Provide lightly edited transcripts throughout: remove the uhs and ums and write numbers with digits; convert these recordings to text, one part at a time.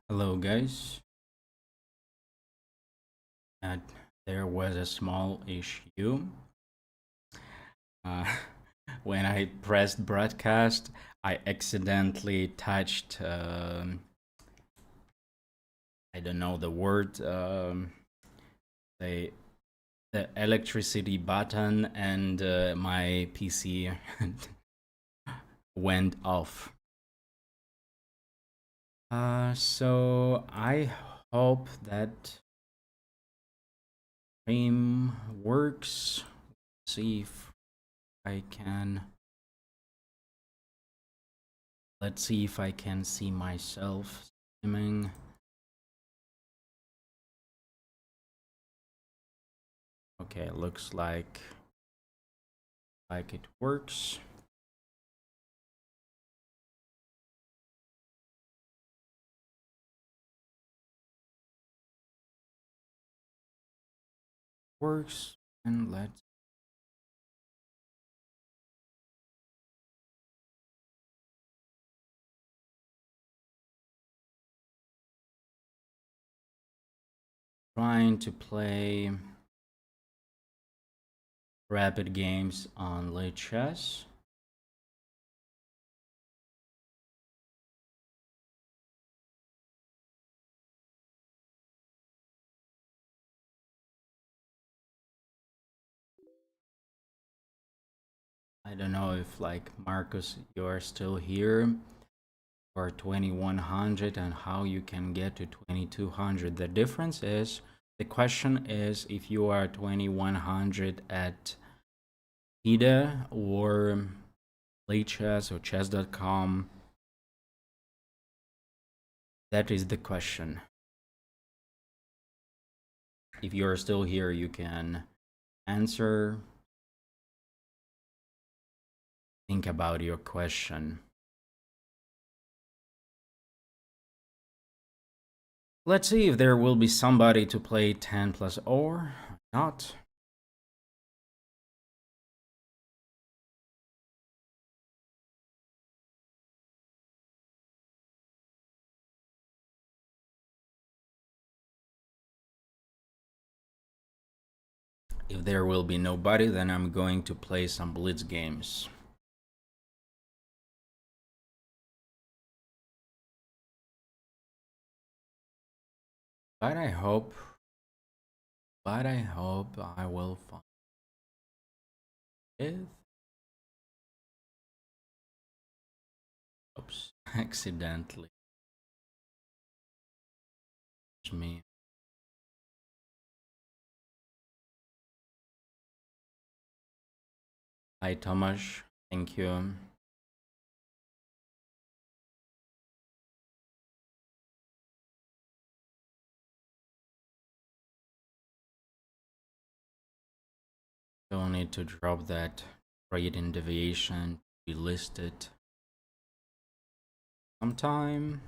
Hello, guys. And there was a small issue. Uh, when I pressed broadcast, I accidentally touched, I don't know the word, the, the electricity button, and my PC went off. So I hope that stream works. See if I can. Let's see if I can see myself streaming. Okay, looks like it works. Works, and let's trying to play rapid games on late chess. I don't know if like Marcus, you're still here for 2100 and how you can get to 2200. The difference is, the question is if you are 2100 at FIDE or late chess or chess.com. That is the question. If you're still here, you can answer. Think about your question. Let's see if there will be somebody to play 10 plus or not. If there will be nobody, then I'm going to play some blitz games. But I hope I will find it. Oops, accidentally. It's me. Hi, Tomasz. Thank you. Don't need to drop that gradient deviation to be listed sometime.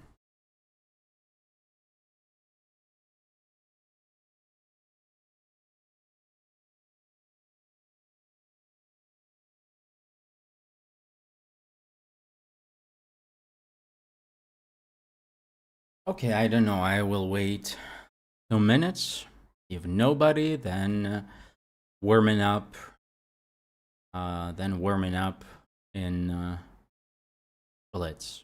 Okay, I don't know. I will wait 2 minutes. If nobody, then warming up. Then warming up in blitz.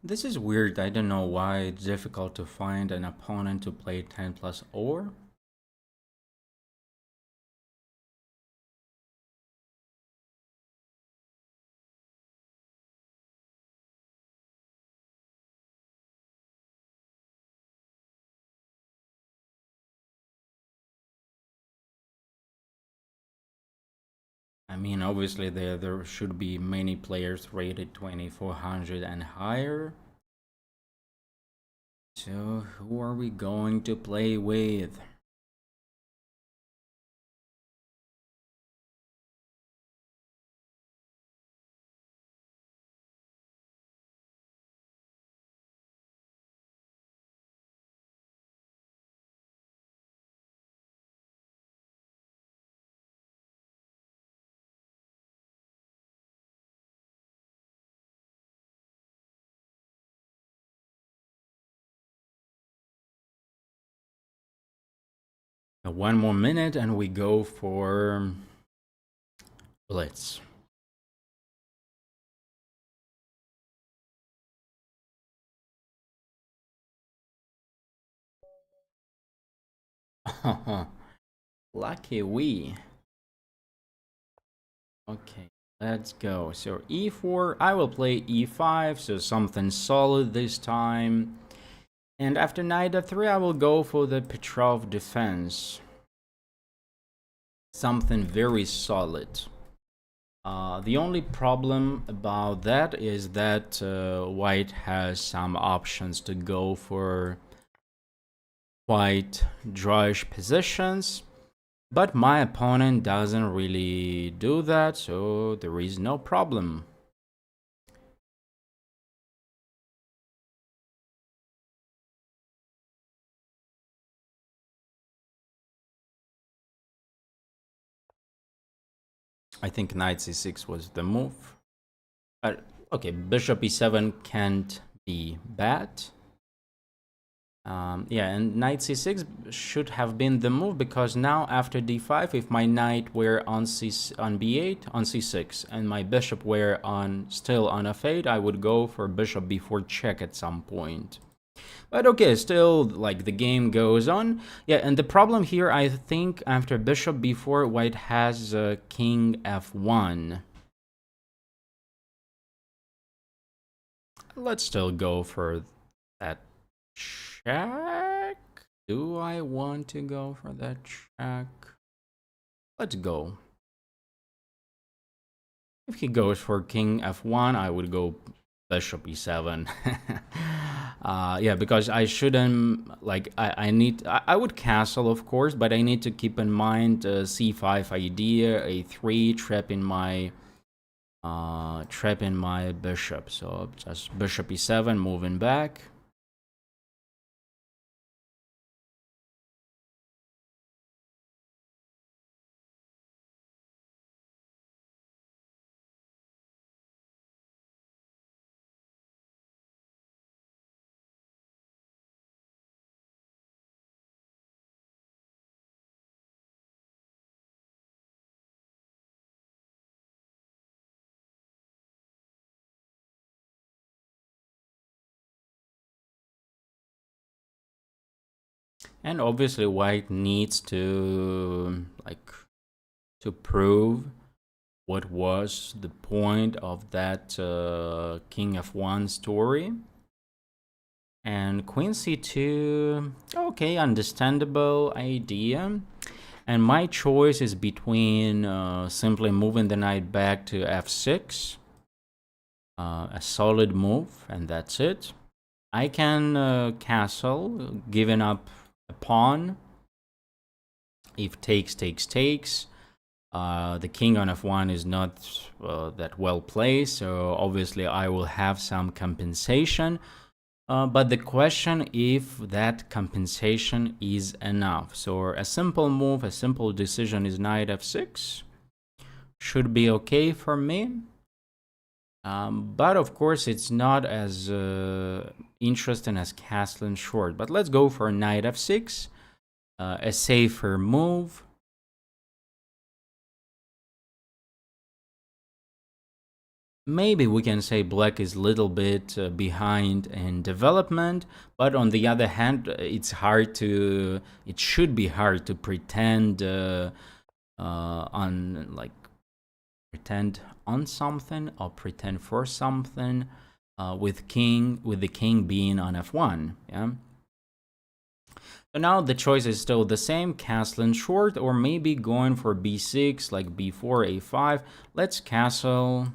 This is weird. I don't know why it's difficult to find an opponent to play 10 plus or. mean, obviously there should be many players rated 2400 and higher. So who are we going to play with? One more minute and we go for blitz. Lucky we. Okay, let's go. So e4, I will play e5, so something solid this time. And after knight f3, I will go for the Petrov defense. Something very solid. The only problem about that is that white has some options to go for quite drawish positions, but my opponent doesn't really do that, so there is no problem. I think knight c6 was the move. Okay, bishop e7 can't be bad. Yeah, and knight c6 should have been the move, because now after d5, if my knight were on b8, on c6, and my bishop were still on f8, I would go for bishop b4 check at some point. But okay, still, like, the game goes on. Yeah, and the problem here, I think, after bishop b4, white has king f1. Let's still go for that check. Do I want to go for that check? Let's go. If he goes for king f1, I would go bishop e7. Yeah, because I shouldn't, like, I would castle, of course, but I need to keep in mind c5 idea, a3, trapping my bishop. So just bishop e7, moving back. And obviously white needs to, like, to prove what was the point of that king f1 story. And queen c2, okay, understandable idea. And my choice is between simply moving the knight back to f6, a solid move, and that's it. I can castle, giving up a pawn. If takes, takes, takes. The king on f1 is not that well placed, so obviously I will have some compensation. But the question if that compensation is enough. So a simple move, a simple decision is knight f6. Should be okay for me. But of course it's not as interesting as castling short. But let's go for knight f6, a safer move. Maybe we can say black is a little bit behind in development, but on the other hand, it should be hard to pretend pretend on something or pretend for something with the king being on f1. Yeah. So now the choice is still the same, castling short, or maybe going for b6, like b4, a5. Let's castle.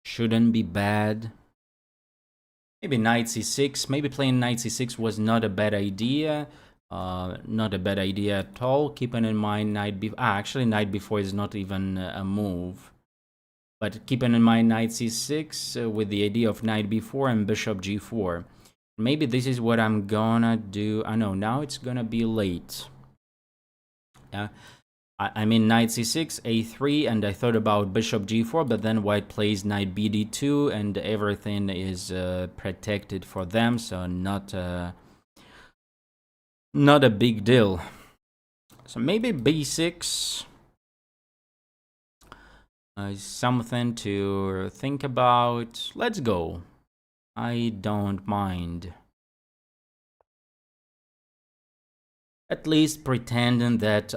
Shouldn't be bad. Maybe knight c6. Maybe playing knight c6 was not a bad idea. Not a bad idea at all. Keeping in mind knight b. Actually, knight b4 is not even a move. But keeping in mind knight c6 with the idea of knight b4 and bishop g4. Maybe this is what I'm gonna do. I know now it's gonna be late. Yeah. I mean knight c6, a3, and I thought about bishop g4, but then white plays knight bd2, and everything is protected for them, so not a big deal. So maybe b6 is something to think about. Let's go. I don't mind. At least pretending that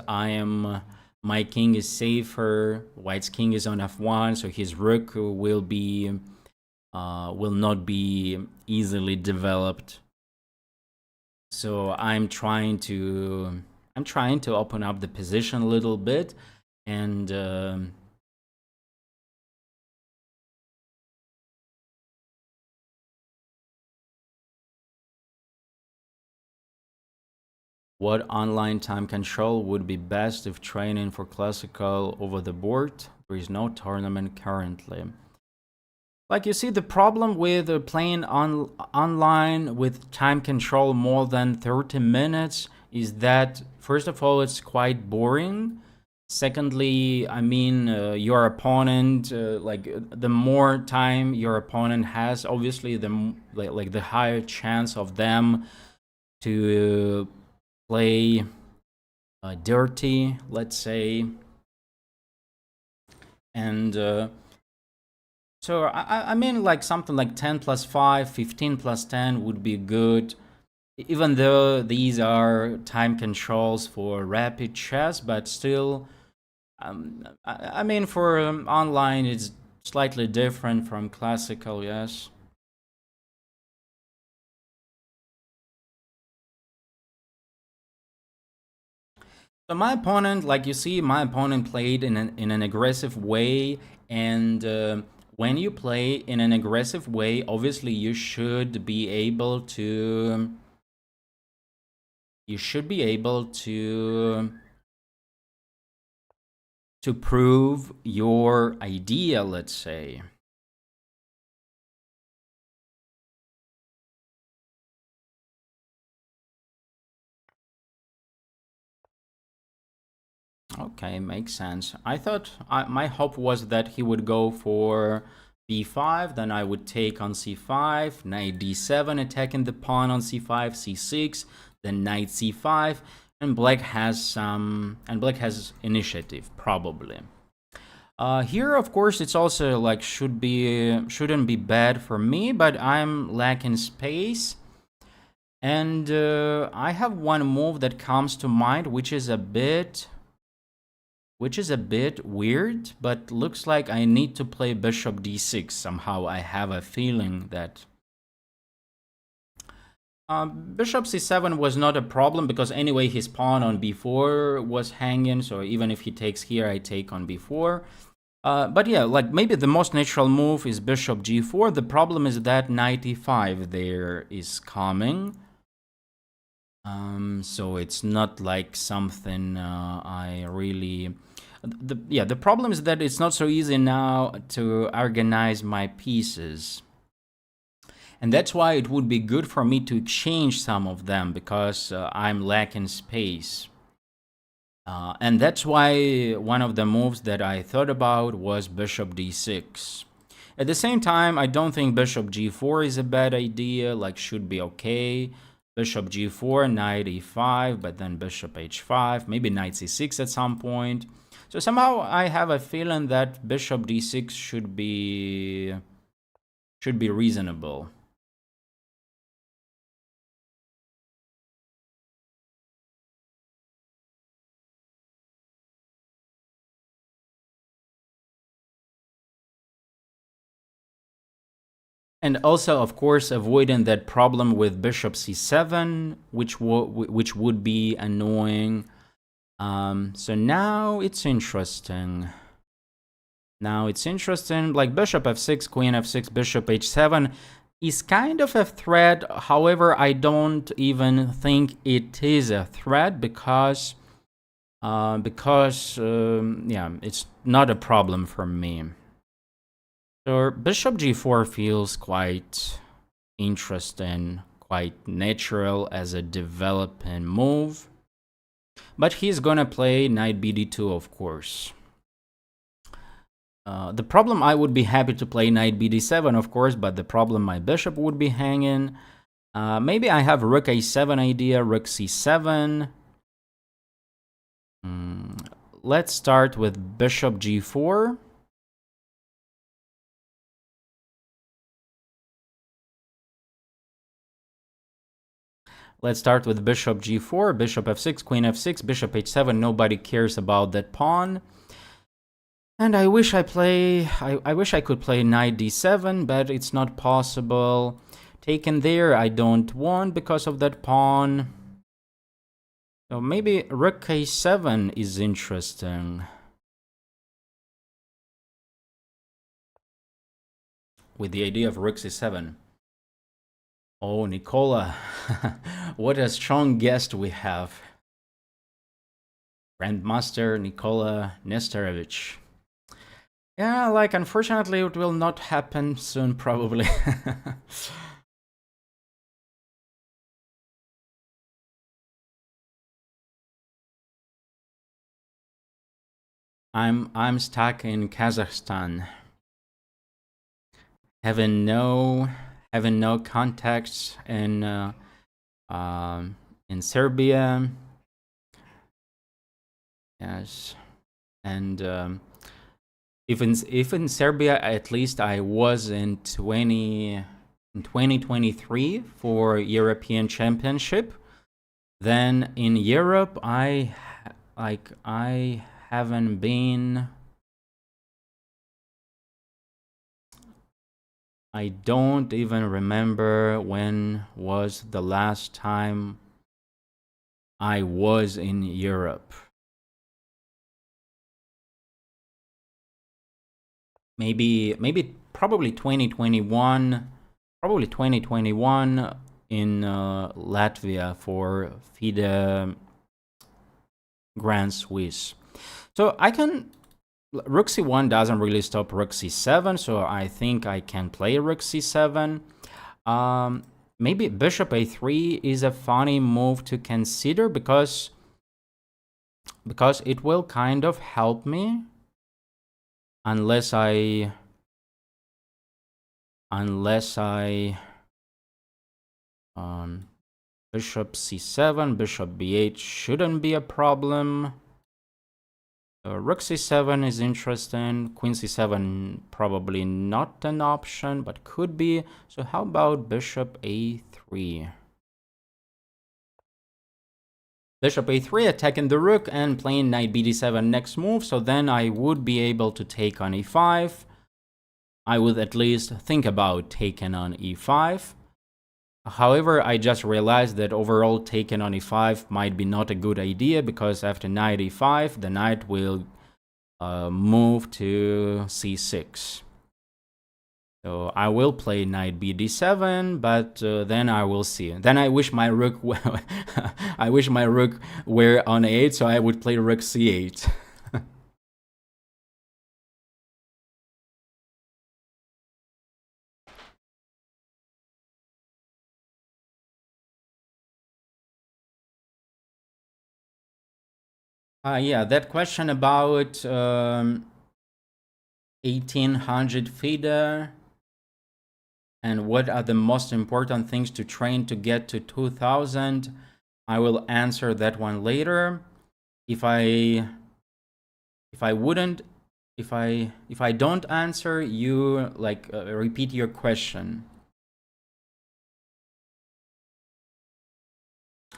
my king is safer. White's king is on f1, so his rook will not be easily developed. So I'm trying to open up the position a little bit, and what online time control would be best if training for classical over the board? There is no tournament currently. Like, you see, the problem with playing online with time control more than 30 minutes is that, first of all, it's quite boring. Secondly, I mean, your opponent, the more time your opponent has, obviously, the higher chance of them to play dirty, let's say. And so I mean, like something like 10 plus 5, 15 plus 10 would be good. Even though these are time controls for rapid chess, but still, I mean, for online, it's slightly different from classical, yes. So my opponent, like you see, my opponent played in an aggressive way, and when you play in an aggressive way, obviously you should be able to prove your idea, let's say. Okay, makes sense. I thought my hope was that he would go for b5, then I would take on c5, knight d7, attacking the pawn on c5, c6, then knight c5, and black has initiative probably. Here, of course, it's also like shouldn't be bad for me, but I'm lacking space. And I have one move that comes to mind, which is a bit weird, but looks like I need to play bishop d6 somehow. I have a feeling that bishop c7 was not a problem, because anyway his pawn on b4 was hanging, so even if he takes here, I take on b4. But yeah, like maybe the most natural move is bishop g4. The problem is that knight e5 there is coming. So it's not like something I really... The problem is that it's not so easy now to organize my pieces. And that's why it would be good for me to exchange some of them, because I'm lacking space. And that's why one of the moves that I thought about was bishop d6. At the same time, I don't think bishop g4 is a bad idea, like should be okay. Bishop g4, knight e5, but then bishop h5, maybe knight c6 at some point. So somehow I have a feeling that bishop d6 should be reasonable. And also, of course, avoiding that problem with bishop c7, which would be annoying. So now it's interesting. Like bishop f6, queen f6, bishop h7 is kind of a threat. However, I don't even think it is a threat because yeah, it's not a problem for me. So bishop g4 feels quite interesting, quite natural as a developing move. But he's gonna play knight bd2, of course. The problem, I would be happy to play knight bd7, of course, but the problem, my bishop would be hanging. Maybe I have rook a7 idea, rook c7. Let's start with bishop g4. Let's start with bishop g4, bishop f6, queen f6, bishop h7. Nobody cares about that pawn. And I wish I could play knight d7, but it's not possible. Taken there, I don't want because of that pawn. So maybe rook a7 is interesting. With the idea of rook c7. Oh, Nicola, what a strong guest we have. Grandmaster Nicola Nestorovich. Yeah, like, unfortunately, it will not happen soon, probably. I'm stuck in Kazakhstan. Having no contacts in Serbia. Yes, and if in Serbia, at least I was in 2023 for European Championship. Then in Europe, I haven't been. I don't even remember when was the last time I was in Europe. Probably 2021. Probably 2021 in Latvia for FIDE Grand Swiss. So I can. Rook c1 doesn't really stop rook c7, so I think I can play rook c7. Maybe bishop a3 is a funny move to consider because it will kind of help me unless I bishop c7, bishop b8 shouldn't be a problem. Rook c7 is interesting. Queen c7 probably not an option, but could be. So how about bishop a3? Bishop a3 attacking the rook and playing knight bd7 next move. So then I would be able to take on e5. I would at least think about taking on e5. However, I just realized that overall taking on e5 might be not a good idea because after knight e5, the knight will move to c6. So I will play knight bd7, but then I will see. Then I wish my rook I wish my rook were on a8, so I would play rook c8. Yeah, that question about 1800 FIDE and what are the most important things to train to get to 2000. I will answer that one later. If I don't answer, you like repeat your question,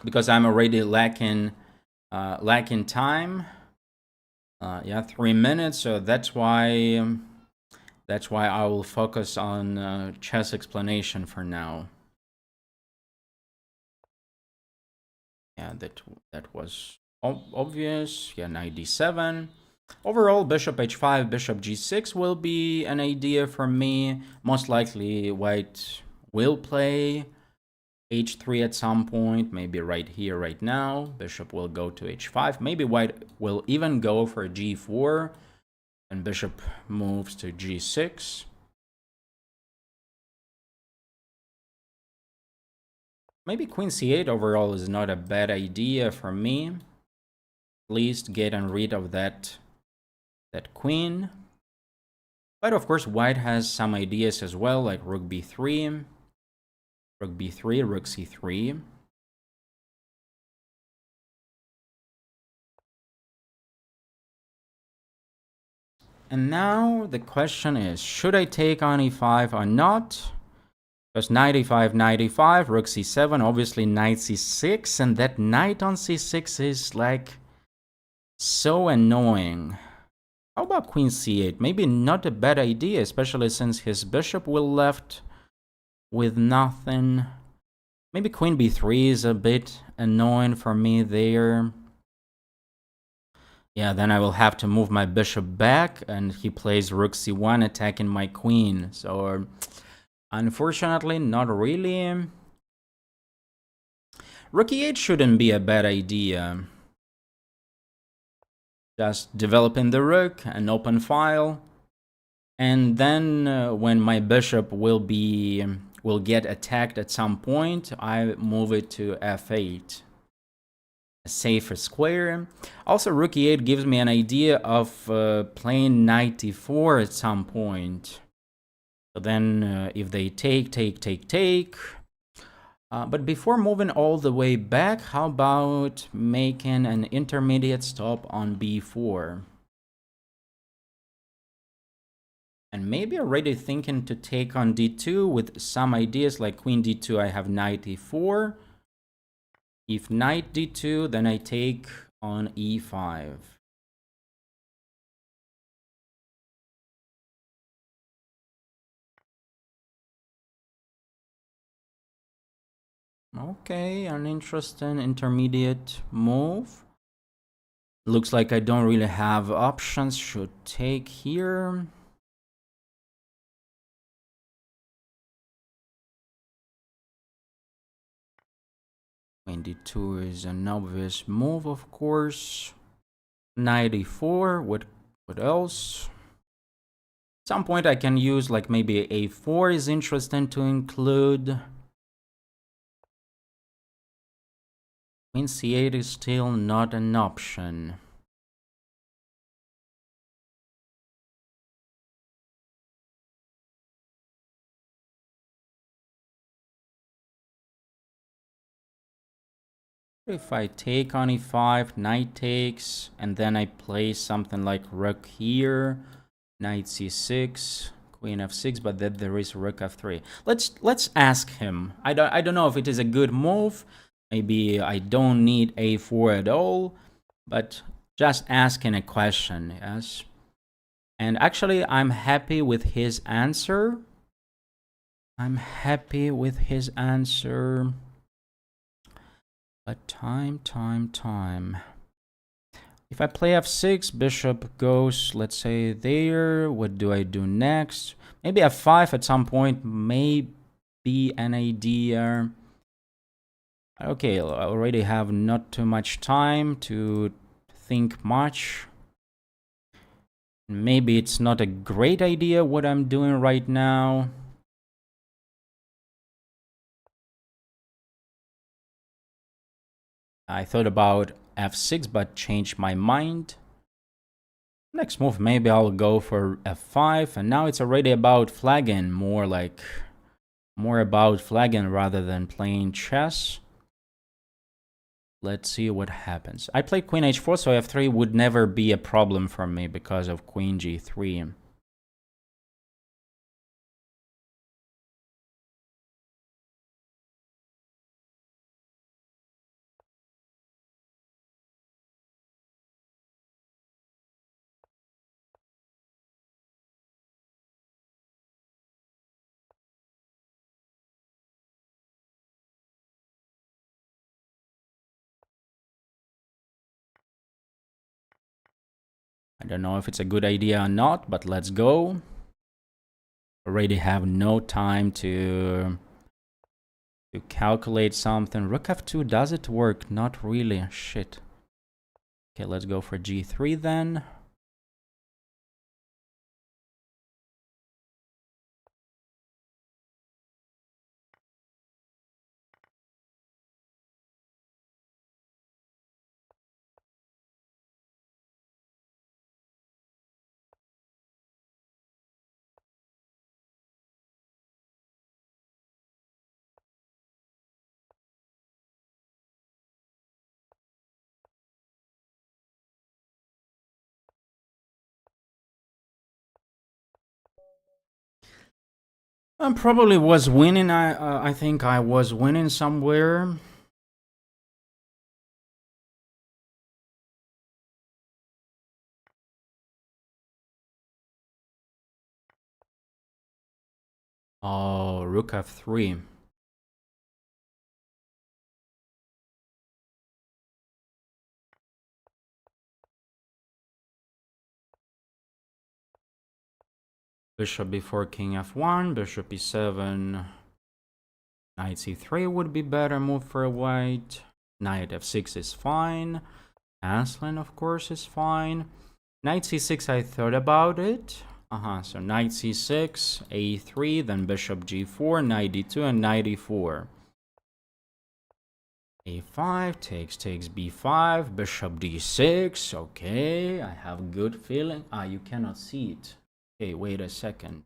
because I'm already lacking time. Yeah, 3 minutes, so that's why That's why I will focus on chess explanation for now. Yeah, that was obvious. Yeah, knight d7. Overall, bishop h5, bishop g6 will be an idea for me. Most likely, white will play h3 at some point, maybe right here, right now. Bishop will go to h5. Maybe white will even go for g4, and bishop moves to g6. Maybe queen c8 overall is not a bad idea for me. At least getting rid of that queen. But of course, white has some ideas as well, like rook b3, rook b3, rook c3. And now the question is, should I take on e5 or not? Because knight e5, knight e5, rook c7, obviously knight c6, and that knight on c6 is like so annoying. How about queen c8? Maybe not a bad idea, especially since his bishop will left with nothing. Maybe queen b3 is a bit annoying for me there. Yeah, then I will have to move my bishop back, and he plays rook c1 attacking my queen. So, unfortunately, not really. Rook e8 shouldn't be a bad idea. Just developing the rook, an open file. And then when my bishop will get attacked at some point, I move it to f8. A safer square. Also, rook e8 gives me an idea of playing knight e4 at some point. So then if they take. But before moving all the way back, how about making an intermediate stop on b4? And maybe already thinking to take on d2 with some ideas like queen d2, I have knight e4. If knight d2, then I take on e5. Okay, an interesting intermediate move. Looks like I don't really have options. Should take here. Queen d2 is an obvious move, of course. Knight e4. What else? At some point I can use like maybe a4 is interesting to include. Queen c8 is still not an option. If I take on e5, knight takes, and then I play something like rook here, knight c6, queen f6, but then there is rook f3. Let's ask him. I don't know if it is a good move. Maybe I don't need a4 at all, but just asking a question, yes. And actually, I'm happy with his answer. But time. If I play f6, bishop goes, let's say, there. What do I do next? Maybe f5 at some point may be an idea. Okay, I already have not too much time to think much. Maybe it's not a great idea what I'm doing right now. I thought about f6 but changed my mind. Next move, maybe I'll go for f5, and now it's already about flagging, more about flagging rather than playing chess. Let's see what happens. I played queen h4, so f3 would never be a problem for me because of queen g3. I don't know if it's a good idea or not, but let's go. Already have no time to calculate something. Rook f2, does it work? Not really. Shit. Okay, let's go for g3 then. I probably was winning. I think I was winning somewhere. Oh, rook f3. Bishop b4, king f1, bishop e7, knight c3 would be better move for white. Knight f6 is fine. Castling, of course, is fine. Knight c6, I thought about it. So knight c6, a3, then bishop g4, knight d2, and knight e4. a5, takes b5, bishop d6. Okay, I have good feeling. You cannot see it. Okay, wait a second.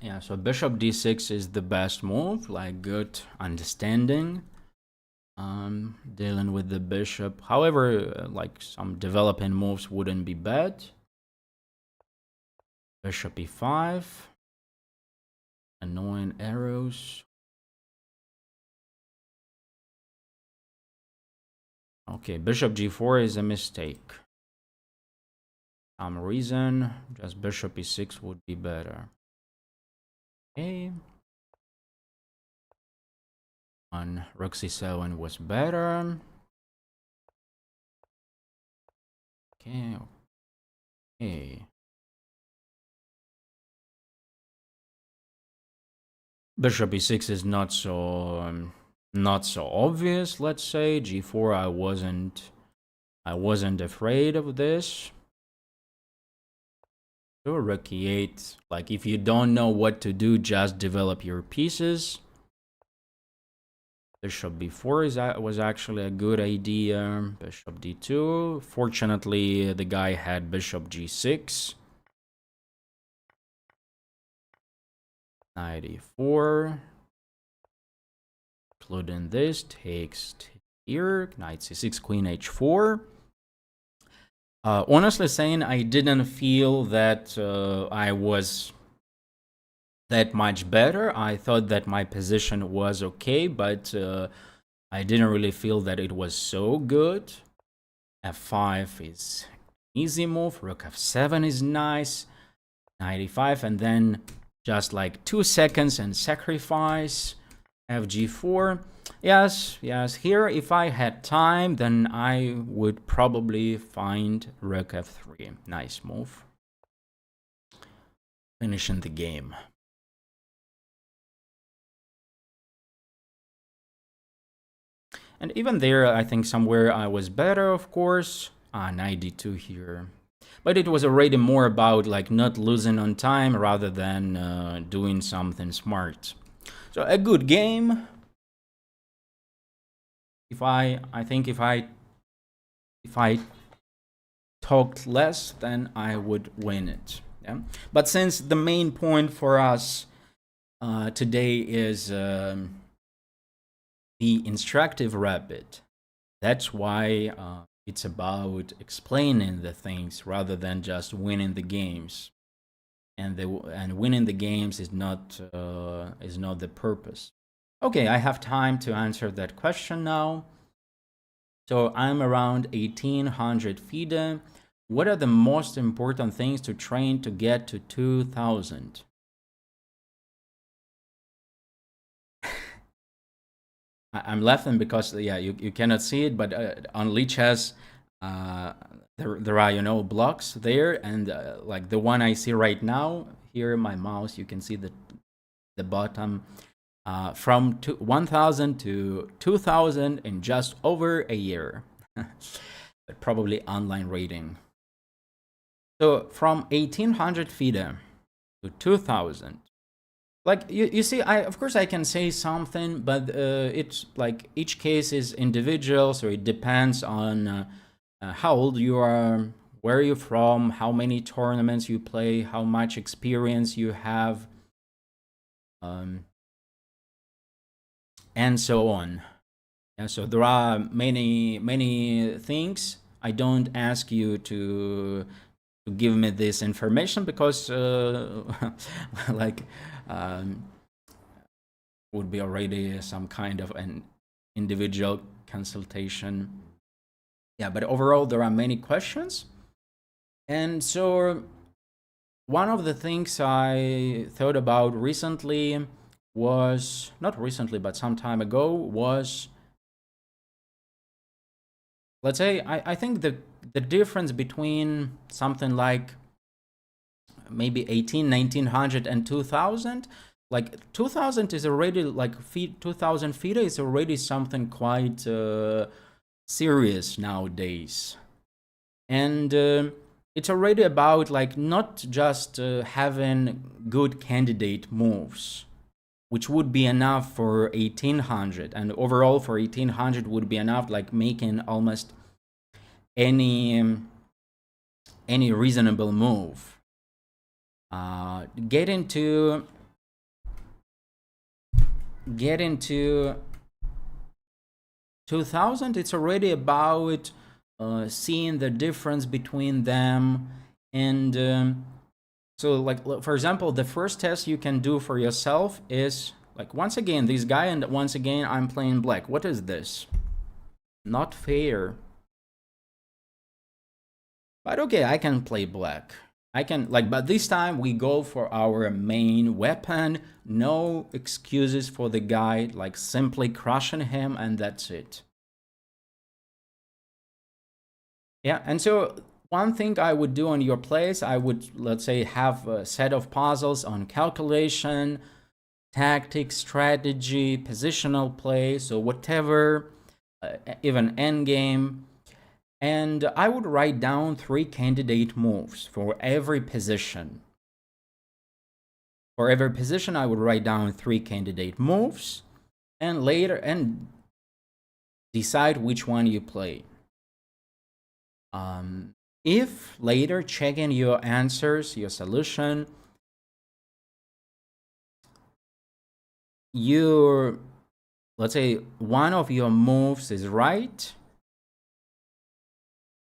Yeah, so bishop d6 is the best move, like good understanding. Dealing with the bishop. However, like some developing moves wouldn't be bad. Bishop e5. Annoying arrows. Okay, bishop g4 is a mistake. Some reason, just bishop e6 would be better. Okay. On rook c7 was better. Okay. Okay. Bishop e6 is not so obvious. Let's say g4. I wasn't afraid of this. So rook e8. Like if you don't know what to do, just develop your pieces. Bishop b4 was actually a good idea. Bishop d2. Fortunately, the guy had bishop g6. Knight e4. Including this, takes here. Knight c6, queen h4. Honestly saying, I didn't feel that I was that much better. I thought that my position was okay, but I didn't really feel that it was so good. f5 is easy move. Rook f7 is nice. Knight e5, and then just like 2 seconds and sacrifice. fg4. Yes, here if I had time, then I would probably find rook f3. Nice move. Finishing the game. And even there, I think somewhere I was better, of course. Knight d2 here. But it was already more about like not losing on time rather than doing something smart. So a good game. I think if I talked less, then I would win it. Yeah. But since the main point for us today is the Instructive Rapid, that's why it's about explaining the things rather than just winning the games. And winning the games is not the purpose. Okay, I have time to answer that question now. So I'm around 1800 FIDE. What are the most important things to train to get to 2000? I'm laughing because yeah, you cannot see it, but on Lichess, there are, you know, blocks there, and like the one I see right now here, my mouse, you can see the bottom, from 1000 to 2000 in just over a year. But probably online rating. So from 1800 FIDE to 2000. Like you see, of course I can say something, but it's like each case is individual, so it depends on how old you are, where you're from, how many tournaments you play, how much experience you have, and so on. Yeah, so there are many things. I don't ask you to give me this information because like would be already some kind of an individual consultation. Yeah, but overall there are many questions. And so one of the things I thought about recently was, not recently, but some time ago, was, let's say, I think the difference between something like maybe 1900 and 2000, like 2000 is already like 2000 FIDE is already something quite serious nowadays. And it's already about like not just having good candidate moves, which would be enough for 1800, and overall for 1800 would be enough, like making almost any reasonable move. Get into 2000, it's already about seeing the difference between them. And so like, for example, the first test you can do for yourself is like, once again this guy, and once again I'm playing black. What is this? Not fair. But okay, I can play black. I can, like, but this time we go for our main weapon. No excuses for the guy, like simply crushing him, and that's it. Yeah, and so one thing I would do on your place, I would, let's say, have a set of puzzles on calculation, tactics, strategy, positional play, so whatever, even endgame. And I would write down 3 candidate moves for every position. For every position, I would write down 3 candidate moves, and later, and decide which one you play. If later checking your answers, your solution, let's say one of your moves is right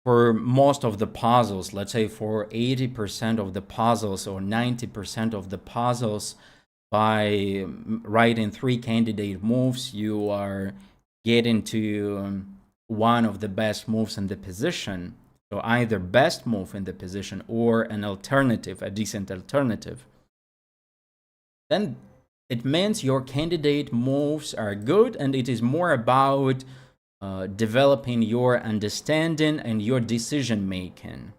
for most of the puzzles, let's say for 80% of the puzzles or 90% of the puzzles, by writing 3 candidate moves, you are getting to one of the best moves in the position. So either best move in the position or an alternative, a decent alternative. Then it means your candidate moves are good, and it is more about developing your understanding and your decision making.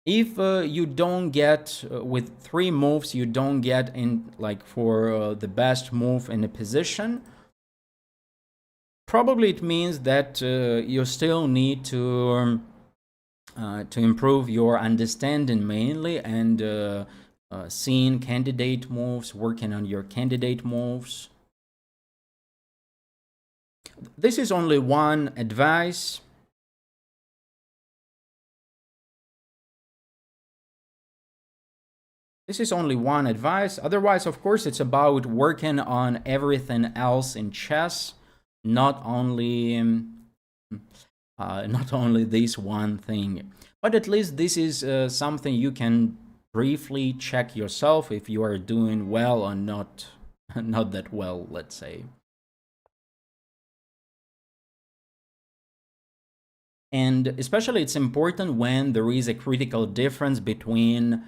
If you don't get with 3 moves, you don't get in like for the best move in a position, probably it means that you still need to improve your understanding mainly, and seeing candidate moves, working on your candidate moves. This is only one advice. This is only one advice. Otherwise, of course, it's about working on everything else in chess, not only this one thing. But at least this is something you can briefly check yourself if you are doing well or not, not that well, let's say. And especially it's important when there is a critical difference between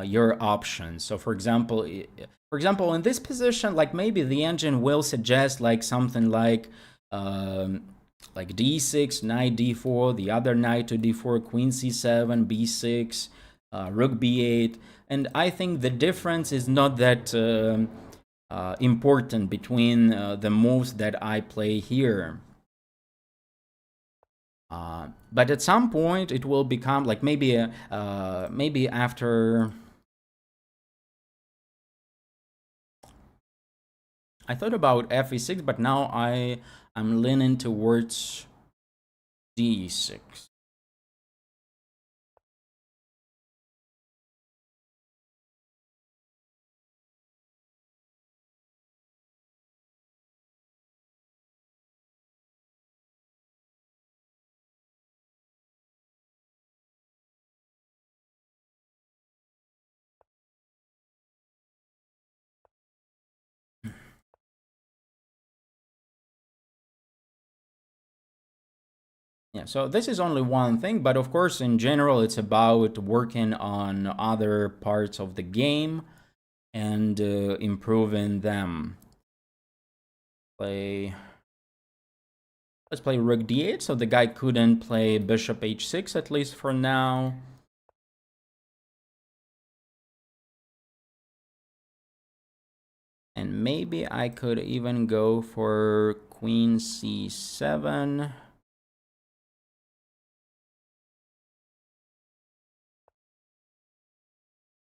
your options. So for example, in this position, like maybe the engine will suggest like something like d6, knight d4, the other knight to d4, queen c7, b6, rook b8. And I think the difference is not that important between the moves that I play here. But at some point it will become like maybe after. I thought about fe6, but now I'm leaning towards d6. Yeah, so this is only one thing, but of course, in general, it's about working on other parts of the game and improving them. Let's play rook d8, so the guy couldn't play bishop h6, at least for now. And maybe I could even go for queen c7.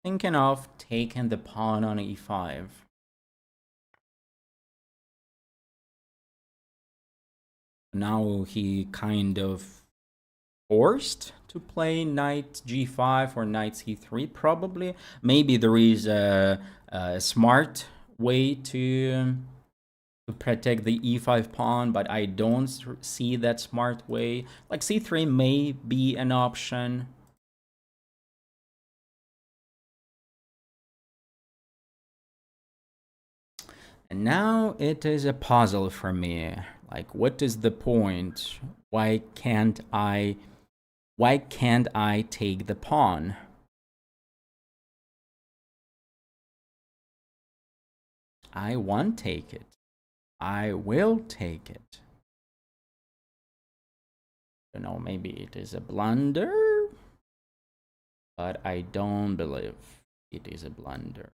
Thinking of taking the pawn on e5. Now he kind of forced to play knight g5 or knight c3, probably. Maybe there is a smart way to protect the e5 pawn, but I don't see that smart way. Like c3 may be an option. And now it is a puzzle for me. Like, what is the point? Why can't I take the pawn? I won't take it. I will take it. You know, maybe it is a blunder, but I don't believe it is a blunder.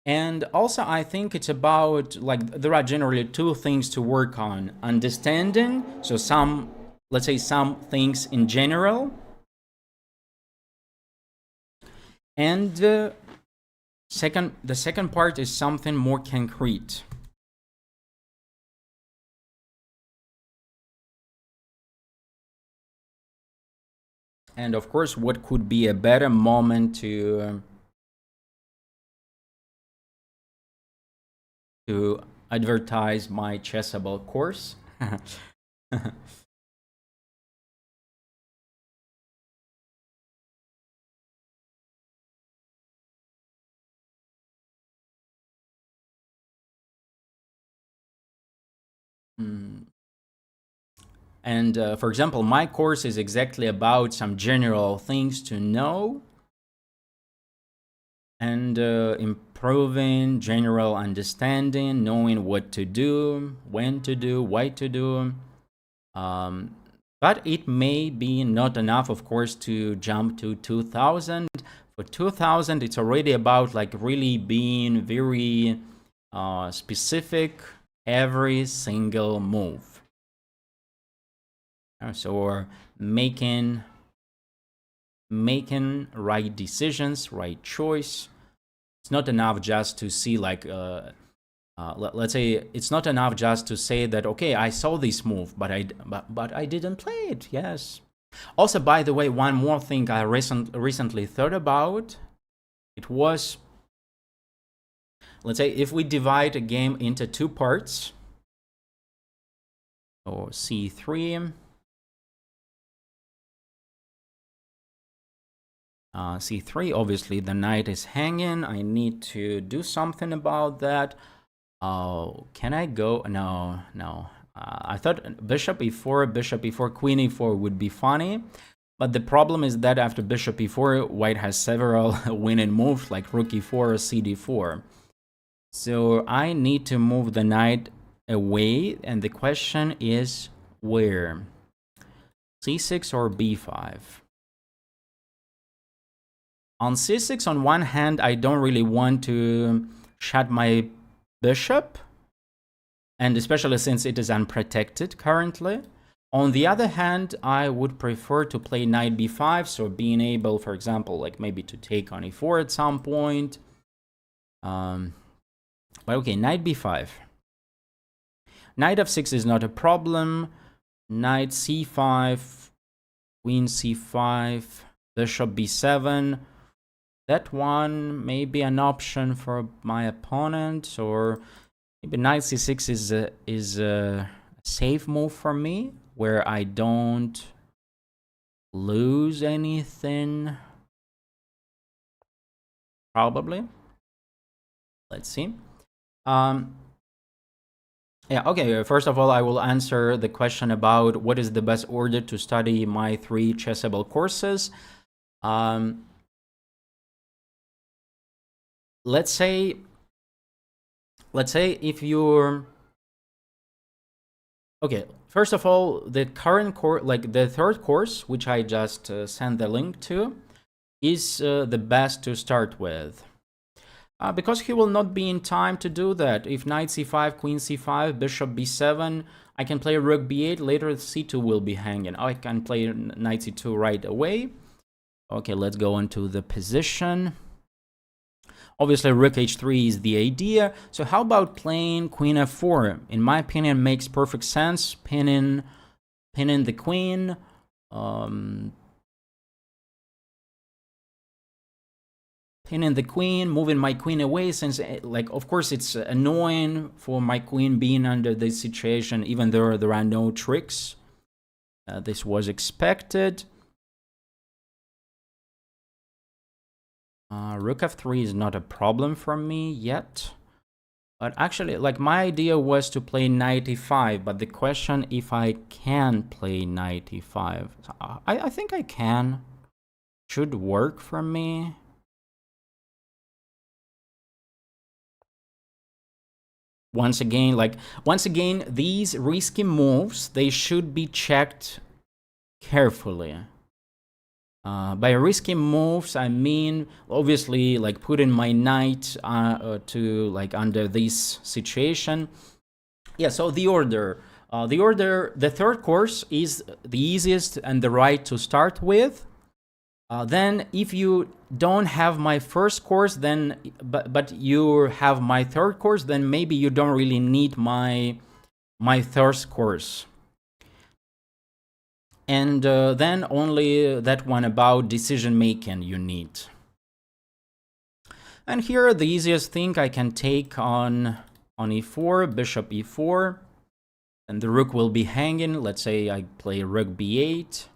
And also, I think it's about, like, there are generally two things to work on: understanding, so let's say some things in general, and the second part is something more concrete. And of course, what could be a better moment to advertise my Chessable course? And for example, my course is exactly about some general things to know and improving general understanding, knowing what to do, when to do, why to do. But it may be not enough, of course, to jump to 2000. For 2000, it's already about like really being very specific every single move. So making right decisions, right choice. It's not enough just to see like let's say it's not enough just to say that, okay, I saw this move, but I didn't play it. Yes. Also, by the way, one more thing I recently thought about. It was, let's say, if we divide a game into two parts, or c3, c3, obviously the knight is hanging. I need to do something about that. Oh, can I go? No, no. I thought bishop e4, queen e4 would be funny. But the problem is that after bishop e4, white has several winning moves like rook e4 or cd4. So I need to move the knight away, and the question is where? c6 or b5? On c6, on one hand, I don't really want to shut my bishop, and especially since it is unprotected currently. On the other hand, I would prefer to play knight b5, so being able, for example, like maybe to take on e4 at some point. But okay, knight b5. Knight f6 is not a problem. Knight c5, queen c5, bishop b7. That one may be an option for my opponent, or maybe knight c6 is a safe move for me, where I don't lose anything. Probably. Let's see. Yeah, okay. First of all, I will answer the question about what is the best order to study my 3 Chessable courses. Let's say if you're okay. First of all, the current course, like the third course, which I just sent the link to, is the best to start with. Because he will not be in time to do that. If knight c5, queen c5, bishop b7, I can play rook b8, later c2 will be hanging. I can play knight c2 right away. Okay, let's go into the position. Obviously, rook h3 is the idea. So how about playing queen f4? In my opinion, makes perfect sense. Pinning the queen. Pinning the queen, moving my queen away, since, like, of course, it's annoying for my queen being under this situation, even though there are no tricks. This was expected. Rook f3 is not a problem for me yet. But actually, like, my idea was to play knight e5, but the question if I can play knight e5. I think I can. Should work for me. Once again, these risky moves, they should be checked carefully. By risky moves, I mean, obviously, like putting my knight to like under this situation. Yeah, so the third course is the easiest and the right to start with. Then if you don't have my first course, then but you have my third course, then maybe you don't really need my third course. And then only that one about decision making you need. And here the easiest thing, I can take on e4, bishop e4, and the rook will be hanging. Let's say I play rook b8.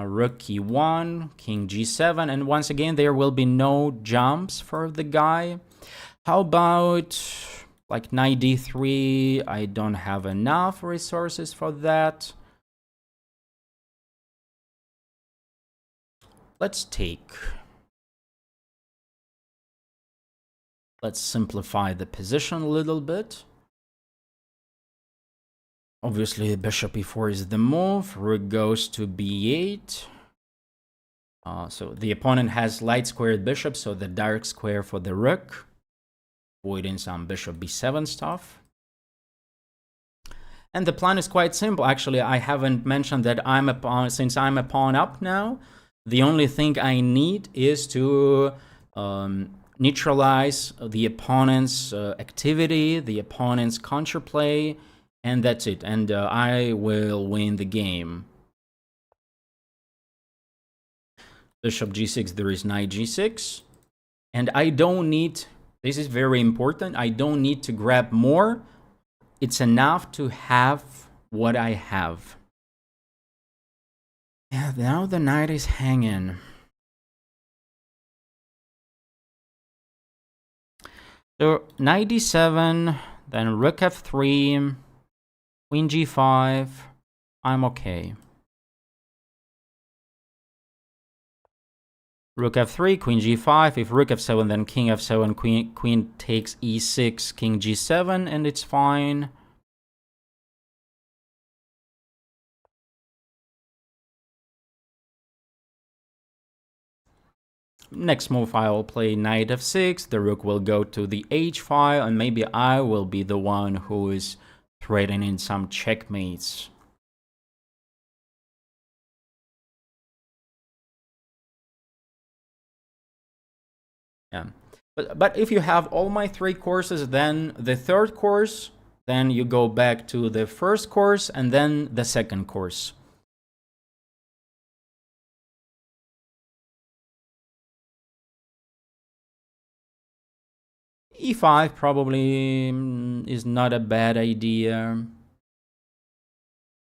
Rook e1, king g7, and once again there will be no jumps for the guy. How about like knight d3? I don't have enough resources for that. Let's take. Let's simplify the position a little bit. Obviously, bishop e4 is the move. Rook goes to b8. So the opponent has light squared bishop, so the dark square for the rook, avoiding some bishop b7 stuff. And the plan is quite simple. Actually, I haven't mentioned that since I'm a pawn up now, the only thing I need is to neutralize the opponent's activity, the opponent's counterplay, and that's it. And I will win the game. Bishop g6, there is knight g6. And I don't need, this is very important, I don't need to grab more. It's enough to have what I have. Yeah, now the knight is hanging. So knight d7, then rook f3, queen g5. I'm okay. Rook f3, queen g5. If rook f7, then king f7, queen takes e6, king g7, and it's fine. Next move, I will play knight f6. The rook will go to the h file, and maybe I will be the one who is threatening some checkmates. Yeah, but if you have all my 3 courses, then the 3rd course, then you go back to the 1st course and then the 2nd course. e5 probably is not a bad idea.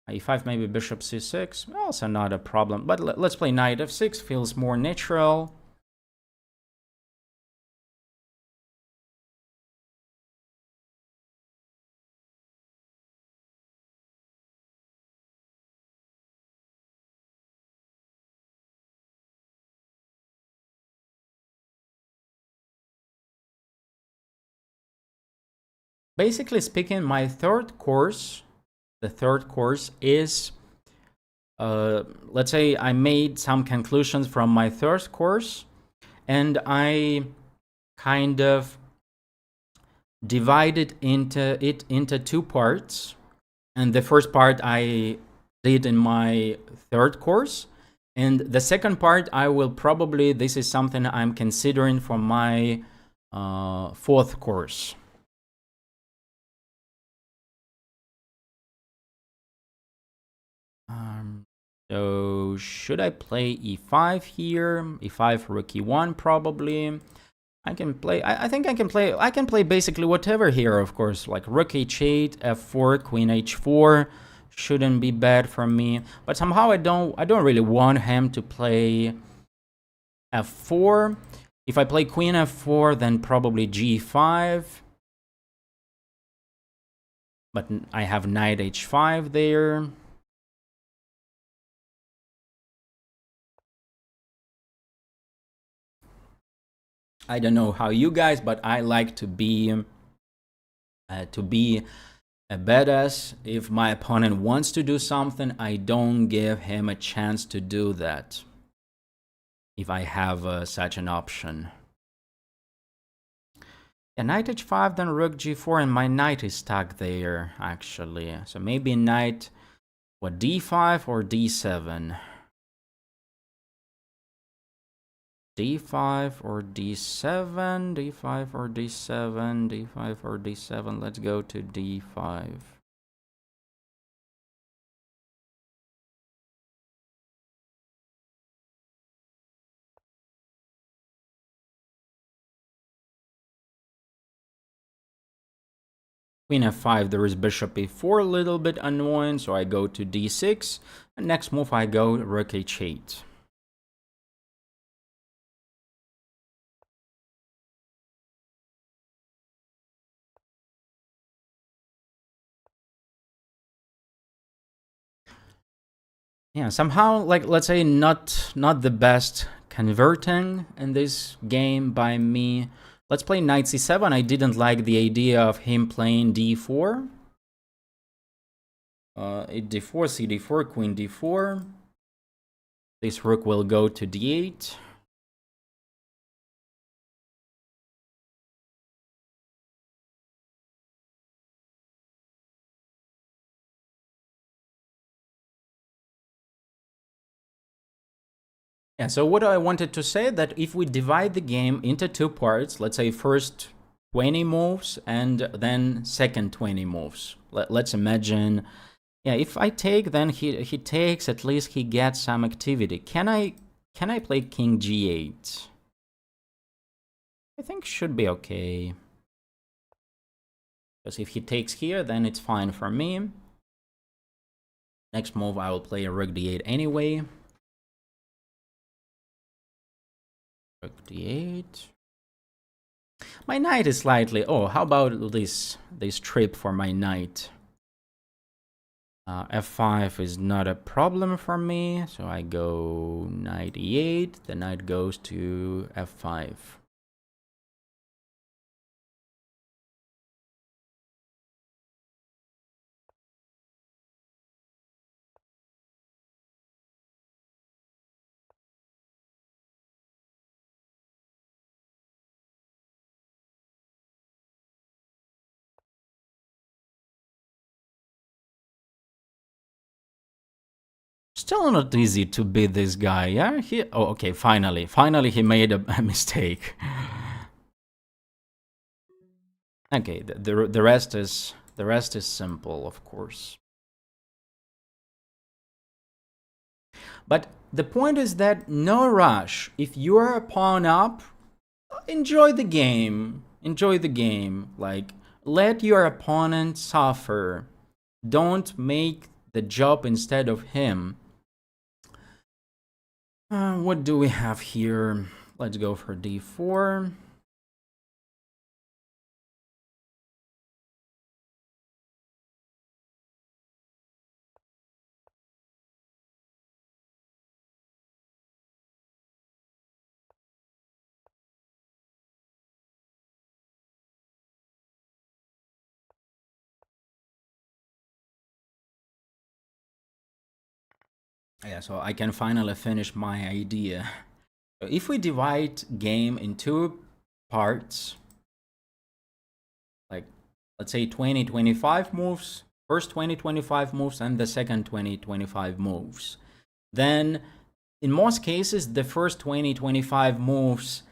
e5, maybe bishop c6, also not a problem. But let's play knight f6, feels more natural. Basically speaking, my 3rd course, the 3rd course is, let's say I made some conclusions from my 3rd course, and I kind of divided it into 2 parts. And the first part I did in my 3rd course, and the second part I will probably, this is something I'm considering for my 4th course. So should I play e5 here? e5, rook e1 probably. I can play, I think I can play basically whatever here, of course, like rook h8, f4, queen h4 shouldn't be bad for me. But somehow I don't really want him to play f4. If I play queen f4, then probably g5. But I have knight h5 there. I don't know how you guys, but I like to be a badass. If my opponent wants to do something, I don't give him a chance to do that. If I have such an option. Yeah, knight h5, then rook g4, and my knight is stuck there, actually. So maybe knight, what, d5 or d7? d5 or d7, d5 or d7, d5 or d7. Let's go to d5. Queen f5, there is bishop e4, a little bit annoying, so I go to d6. And next move I go rook h8. Yeah, somehow, like, let's say not the best converting in this game by me. Let's play knight c7. I didn't like the idea of him playing d4. d4, cd4, queen d4. This rook will go to d8. Yeah, so what I wanted to say that if we divide the game into 2 parts, let's say first 20 moves and then second 20 moves. Let's imagine, yeah, if I take, then he takes, at least he gets some activity. Can I play king g8? I think should be okay. Because if he takes here, then it's fine for me. Next move, I will play a rook d8 anyway. Rook d8. My knight is slightly... Oh, how about this trip for my knight? F5 is not a problem for me, so I go knight e8. The knight goes to F5. Still not easy to beat this guy, yeah? Oh, okay, finally he made a mistake. Okay, the rest is simple, of course. But the point is that no rush. If you're a pawn up, enjoy the game. Enjoy the game. Like, let your opponent suffer. Don't make the job instead of him. What do we have here? Let's go for d4. Yeah, so I can finally finish my idea. So if we divide game in two parts, like let's say 20-25 moves, first 20-25 moves and the second 20-25 moves, then in most cases the first 20-25 moves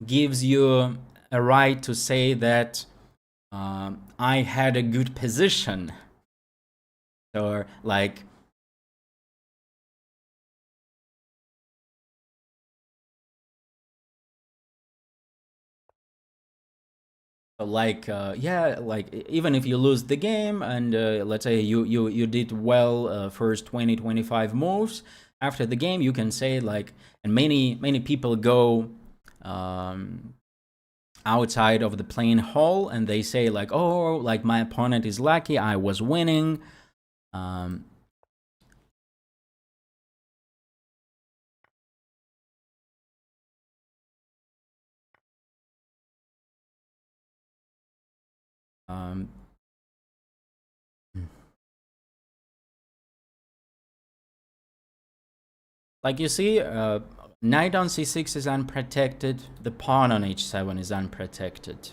gives you a right to say that I had a good position, or like yeah, like even if you lose the game and let's say you did well first 20-25 moves, after the game you can say like, and many people go outside of the playing hall and they say like, oh, like my opponent is lucky, I was winning. Like you see, knight on c6 is unprotected, the pawn on h7 is unprotected.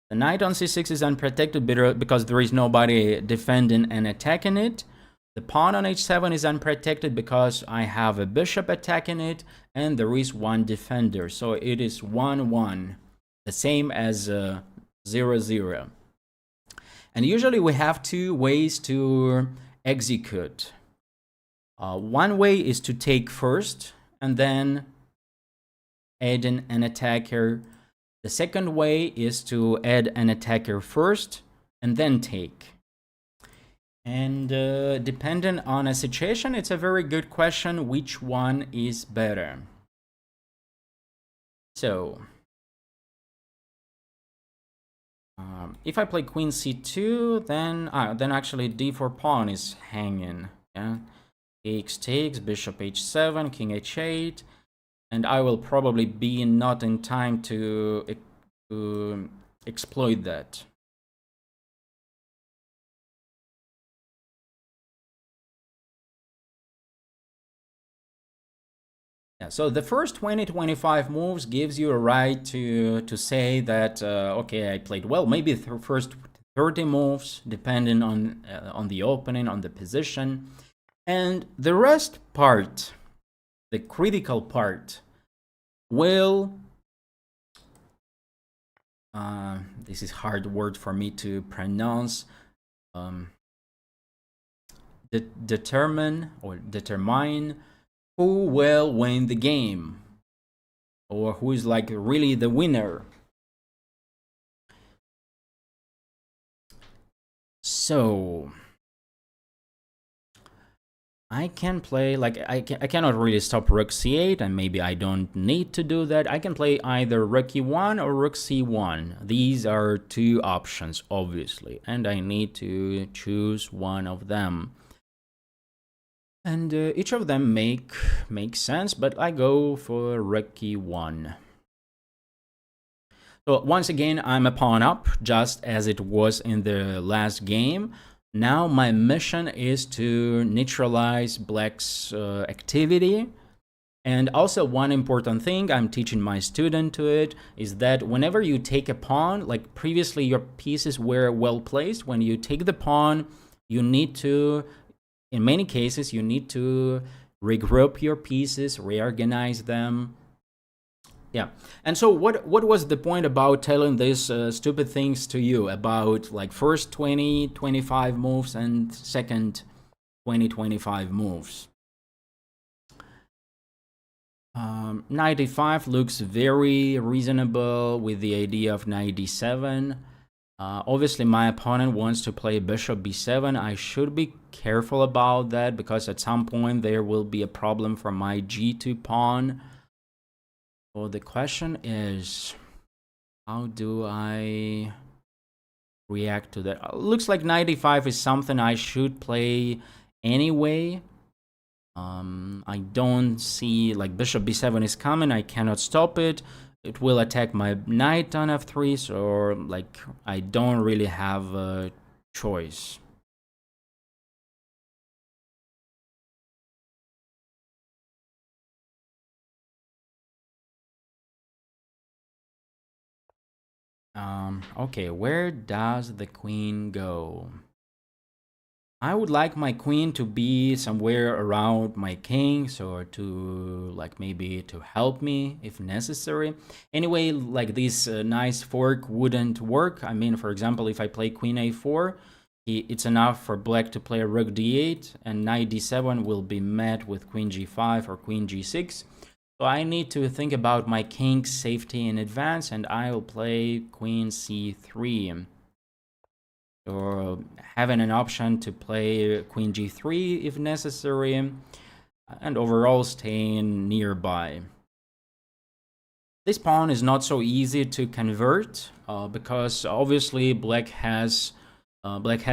The knight on c6 is unprotected because there is nobody defending and attacking it. The pawn on h7 is unprotected because I have a bishop attacking it and there is one defender. So it is 1-1, the same as 0-0. And usually we have two ways to execute. One way is to take first and then add an attacker. The second way is to add an attacker first and then take. And depending on a situation, it's a very good question, which one is better. So, if I play queen c2, then actually d4 pawn is hanging. Yeah, takes, bishop h7, king h8, and I will probably be not in time to exploit that. Yeah, so the first 20-25 moves gives you a right to say that okay, I played well. Maybe the first 30 moves, depending on the opening, on the position, and the rest part, the critical part, will this is hard word for me to pronounce. Determine who will win the game, or who is like really the winner. So I can play, like, I cannot really stop rook c8, and maybe I don't need to do that. I can play either rook e1 or rook c1. These are two options, obviously, and I need to choose one of them. And each of them makes sense, but I go for rook e1. So once again, I'm a pawn up, just as it was in the last game. Now my mission is to neutralize black's activity. And also one important thing I'm teaching my student to it is that whenever you take a pawn, like previously your pieces were well placed, when you take the pawn, you need to, in many cases, you need to regroup your pieces, reorganize them. Yeah. And so what was the point about telling these stupid things to you about like first 20, 25 moves and second 20, 25 moves? 95 looks very reasonable with the idea of 97. Obviously, my opponent wants to play bishop b7. I should be careful about that because at some point there will be a problem for my g2 pawn. Well, the question is, how do I react to that? Looks like 95 is something I should play anyway. I don't see, like, bishop b7 is coming. I cannot stop it. It will attack my knight on f3, so, like, I don't really have a choice. Okay, where does the queen go? I would like my queen to be somewhere around my king, so to, like, maybe to help me if necessary. Anyway, like, this nice fork wouldn't work. I mean, for example, if I play queen a4, it's enough for black to play rook d8, and knight d7 will be met with queen g5 or queen g6. So I need to think about my king's safety in advance, and I will play queen c3. Or having an option to play queen g3 if necessary, and overall staying nearby. This pawn is not so easy to convert because obviously black has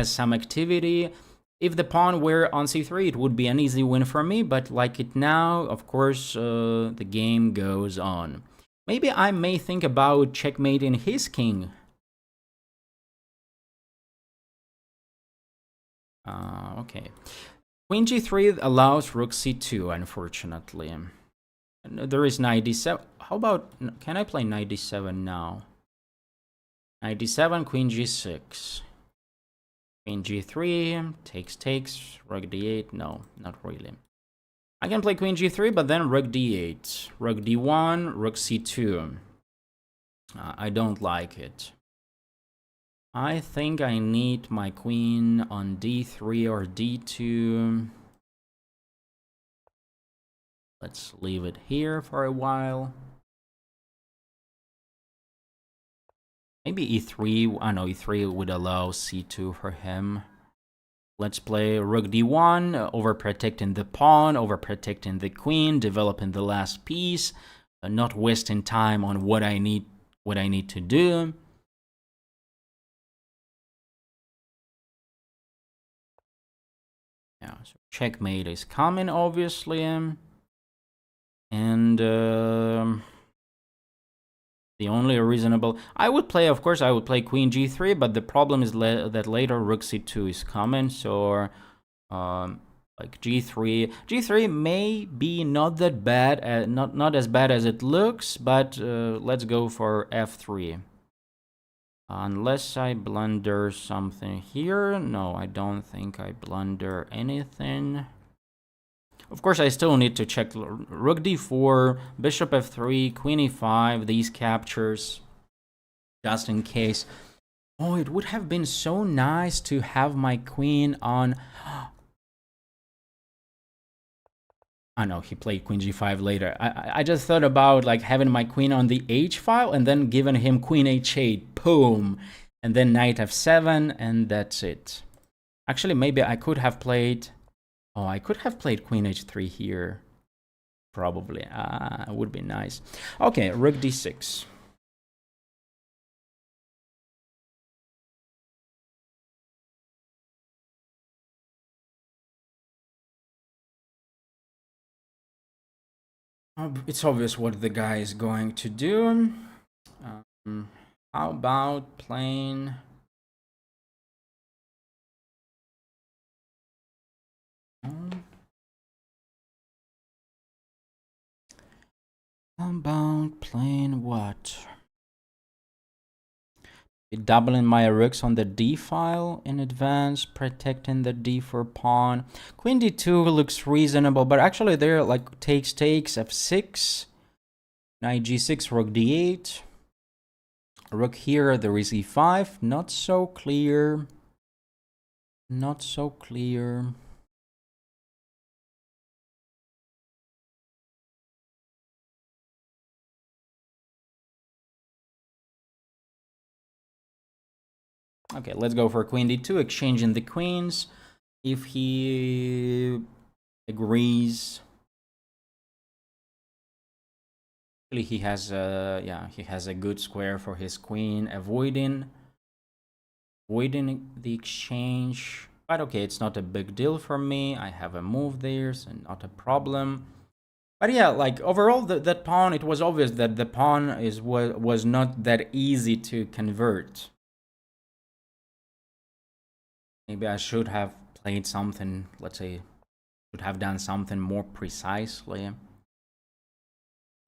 some activity. If the pawn were on c3, it would be an easy win for me, but like it now, of course, the game goes on. Maybe I may think about checkmating his king. Okay. Queen g3 allows rook c2, unfortunately. There is knight d7. How about, can I play knight d7 now? Knight d7, queen g6. Queen g3, takes, rook d8. No, not really. I can play queen g3, but then rook d8. Rook d1, rook c2. I don't like it. I think I need my queen on d3 or d2. Let's leave it here for a while. Maybe e3. I know e3 would allow c2 for him. Let's play rook d1, overprotecting the pawn, overprotecting the queen, developing the last piece, not wasting time on what I need to do. Yeah, so checkmate is coming, obviously. And the only reasonable... I would play, of course, I would play queen g3, but the problem is that later rook c2 is coming, so... like g3. G3 may be not that bad, not as bad as it looks, but let's go for f3. Unless I blunder something here. No, I don't think I blunder anything. Of course, I still need to check rook d4, bishop f3, queen e5, these captures, just in case. Oh, it would have been so nice to have my queen on... I know, he played queen g5 later. I just thought about like having my queen on the h file and then giving him queen h8, boom, and then knight f7, and that's it. Actually, maybe I could have played... Oh, I could have played queen h3 here. Probably. Would be nice. Okay, rook d6. It's obvious what the guy is going to do. How about playing... How about playing what? Doubling my rooks on the d file in advance, protecting the d4 pawn. Queen d2 looks reasonable, but actually they're like takes f6, knight g6, rook d8. Rook here, there is e5. Not so clear. Not so clear. Okay, let's go for queen d2, exchanging the queens. If he agrees, he has a good square for his queen, avoiding the exchange. But okay, it's not a big deal for me. I have a move there, so not a problem. But yeah, like overall, that pawn, it was obvious that the pawn was not that easy to convert. Maybe I should have played something, let's say, should have done something more precisely.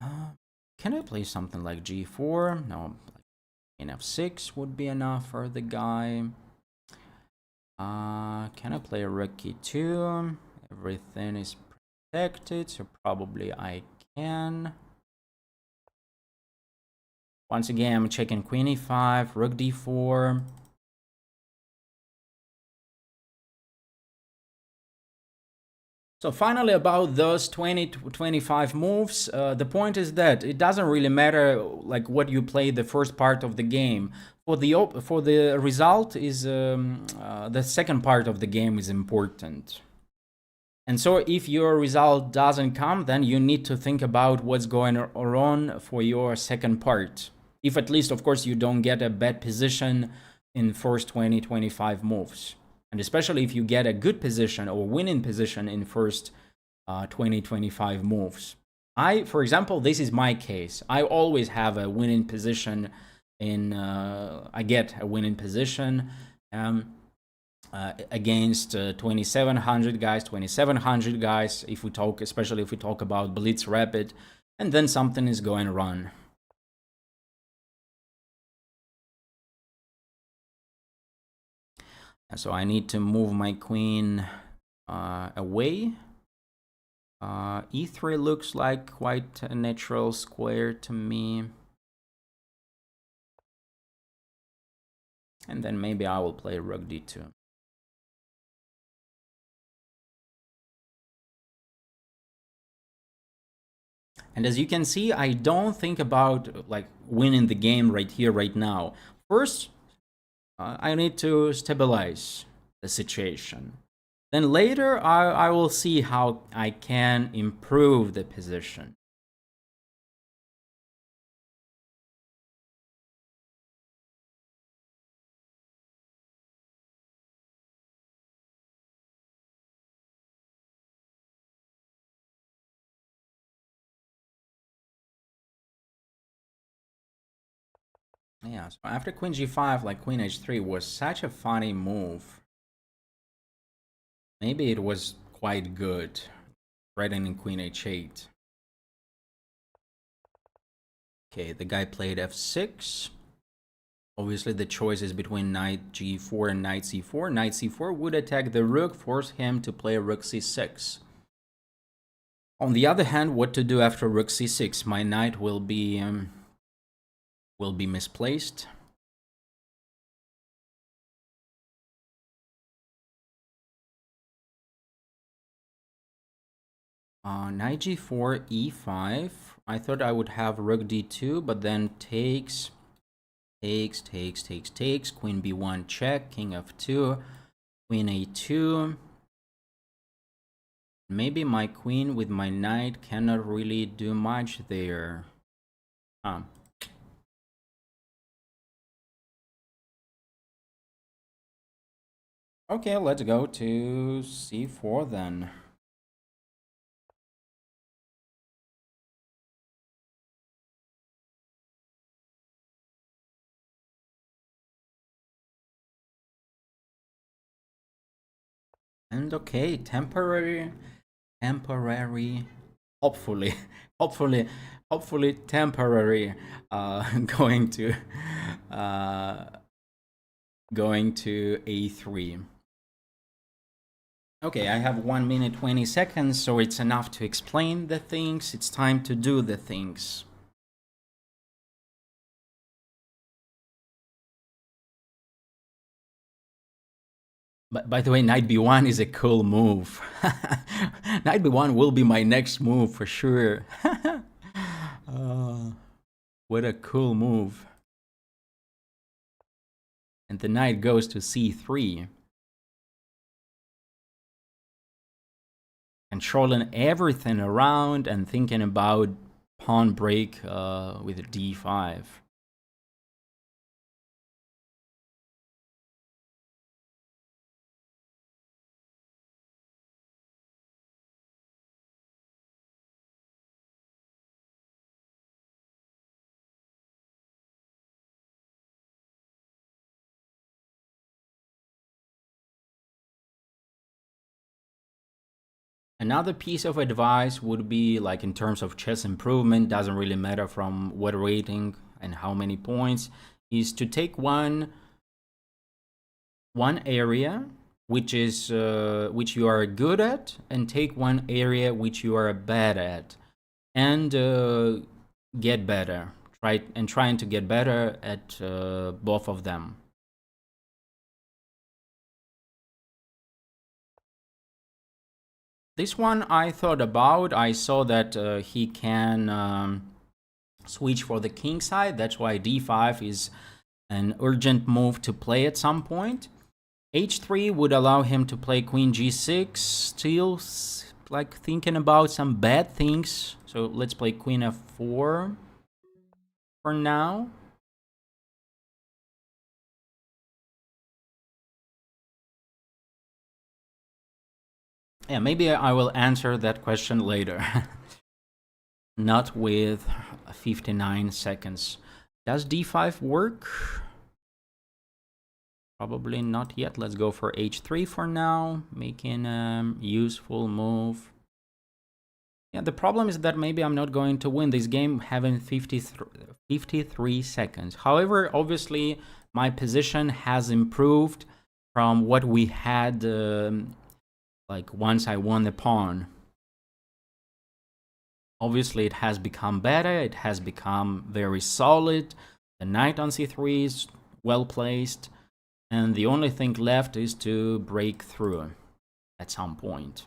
Can I play something like g4? No, like f6 would be enough for the guy. Can I play rook e2? Everything is protected, so probably I can. Once again, I'm checking queen e5, rook d4. So finally, about those 20 to 25 moves, the point is that it doesn't really matter like what you play the first part of the game. For the result is the second part of the game is important. And so if your result doesn't come, then you need to think about what's going on for your second part. If at least, of course, you don't get a bad position in first 20, 25 moves. And especially if you get a good position or winning position in first 20, 25 moves. For example, this is my case. I always have a winning position I get a winning position against 2700 guys, 2700 guys, especially if we talk about Blitz Rapid, and then something is going wrong. So I need to move my queen away. E3 looks like quite a natural square to me. And then maybe I will play rook d2. And as you can see, I don't think about like winning the game right here, right now. First, I need to stabilize the situation. Then later, I will see how I can improve the position. Yeah, so after queen g5, like queen h3 was such a funny move. Maybe it was quite good, threatening queen h8. Okay, the guy played f6. Obviously, the choice is between knight g4 and knight c4. Knight c4 would attack the rook, force him to play rook c6. On the other hand, what to do after rook c6? My knight will be misplaced. Knight g4, e5. I thought I would have rook d2, but then takes, queen b1 check, king f2, queen a2. Maybe my queen with my knight cannot really do much there. Huh. Okay, let's go to c4 then. And okay, temporary, hopefully, hopefully, hopefully temporary, going to, uh, going to a3. Okay, I have 1 minute 20 seconds, so it's enough to explain the things. It's time to do the things. But by the way, knight b1 is a cool move. Knight b1 will be my next move for sure. What a cool move. And the knight goes to c3. Controlling everything around and thinking about pawn break with d5. Another piece of advice would be, like, in terms of chess improvement, doesn't really matter from what rating and how many points, is to take one area which you are good at, and take one area which you are bad at, and get better. Trying to get better at both of them. This one I thought about. I saw that he can switch for the king side. That's why d5 is an urgent move to play at some point. h3 would allow him to play queen g6, still like thinking about some bad things. So let's play queen f4 for now. Yeah, maybe I will answer that question later. Not with 59 seconds. Does d5 work? Probably not yet. Let's go for h3 for now, making a useful move. Yeah, the problem is that maybe I'm not going to win this game having 53 seconds. However, obviously, my position has improved from what we had like once I won the pawn. Obviously, it has become better. It has become very solid. The knight on c3 is well placed. And the only thing left is to break through at some point.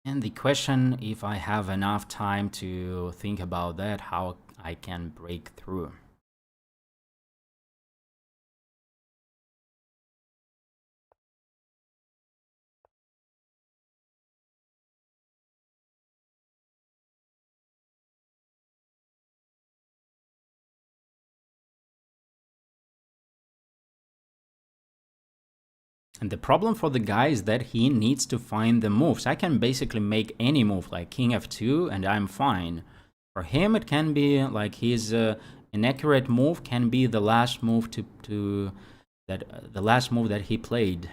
And the question, if I have enough time to think about that, how I can break through. And the problem for the guy is that he needs to find the moves. I can basically make any move, like king f2, and I'm fine. For him, it can be like his inaccurate move can be the last move the last move that he played.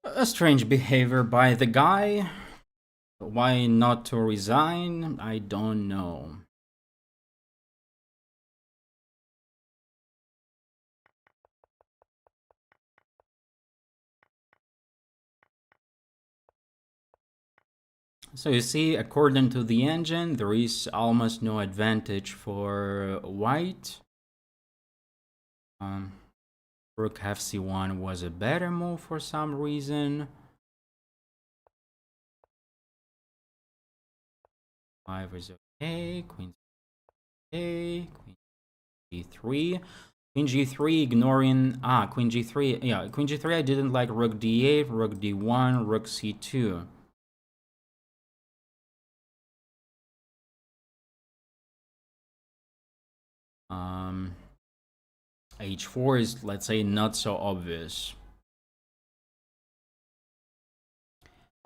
A strange behavior by the guy. Why not to resign? I don't know. So you see, according to the engine, there is almost no advantage for white. Rook fc1 was a better move for some reason. 5 is okay. Queen a, queen g3. Queen g3 ignoring... queen g3. Yeah, queen g3 I didn't like. Rook d8, rook d1, rook c2. H4 is, let's say, not so obvious.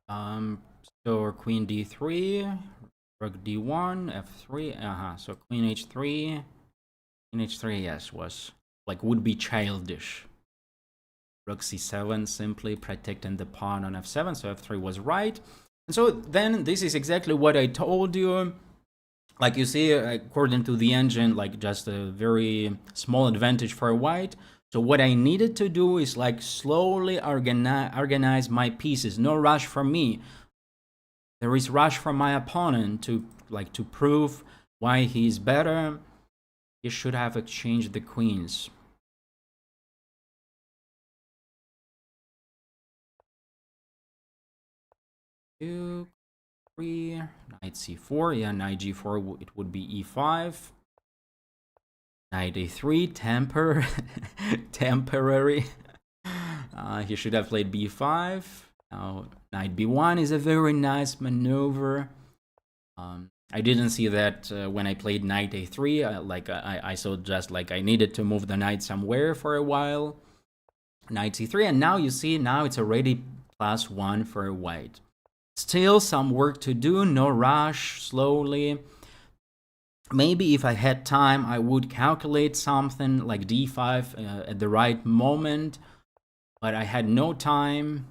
So queen d3, rook d1, f3. So queen h3, queen h3, yes, was like would be childish. Rook c7, simply protecting the pawn on f7. So f3 was right. And so then this is exactly what I told you. Like you see, according to the engine, like just a very small advantage for white. So what I needed to do is like slowly organize my pieces. No rush from me. There is rush from my opponent to prove why he's better. He should have exchanged the queens. Two, three, knight c4. Yeah, knight g4. It would be e5. Knight a3. Temporary. He should have played b5. Now knight b1 is a very nice maneuver. I didn't see that when I played knight a3. I saw just like I needed to move the knight somewhere for a while. Knight c3, and now you see, now it's already +1 for white. Still some work to do, no rush, slowly. Maybe if I had time, I would calculate something like d5 at the right moment, but I had no time.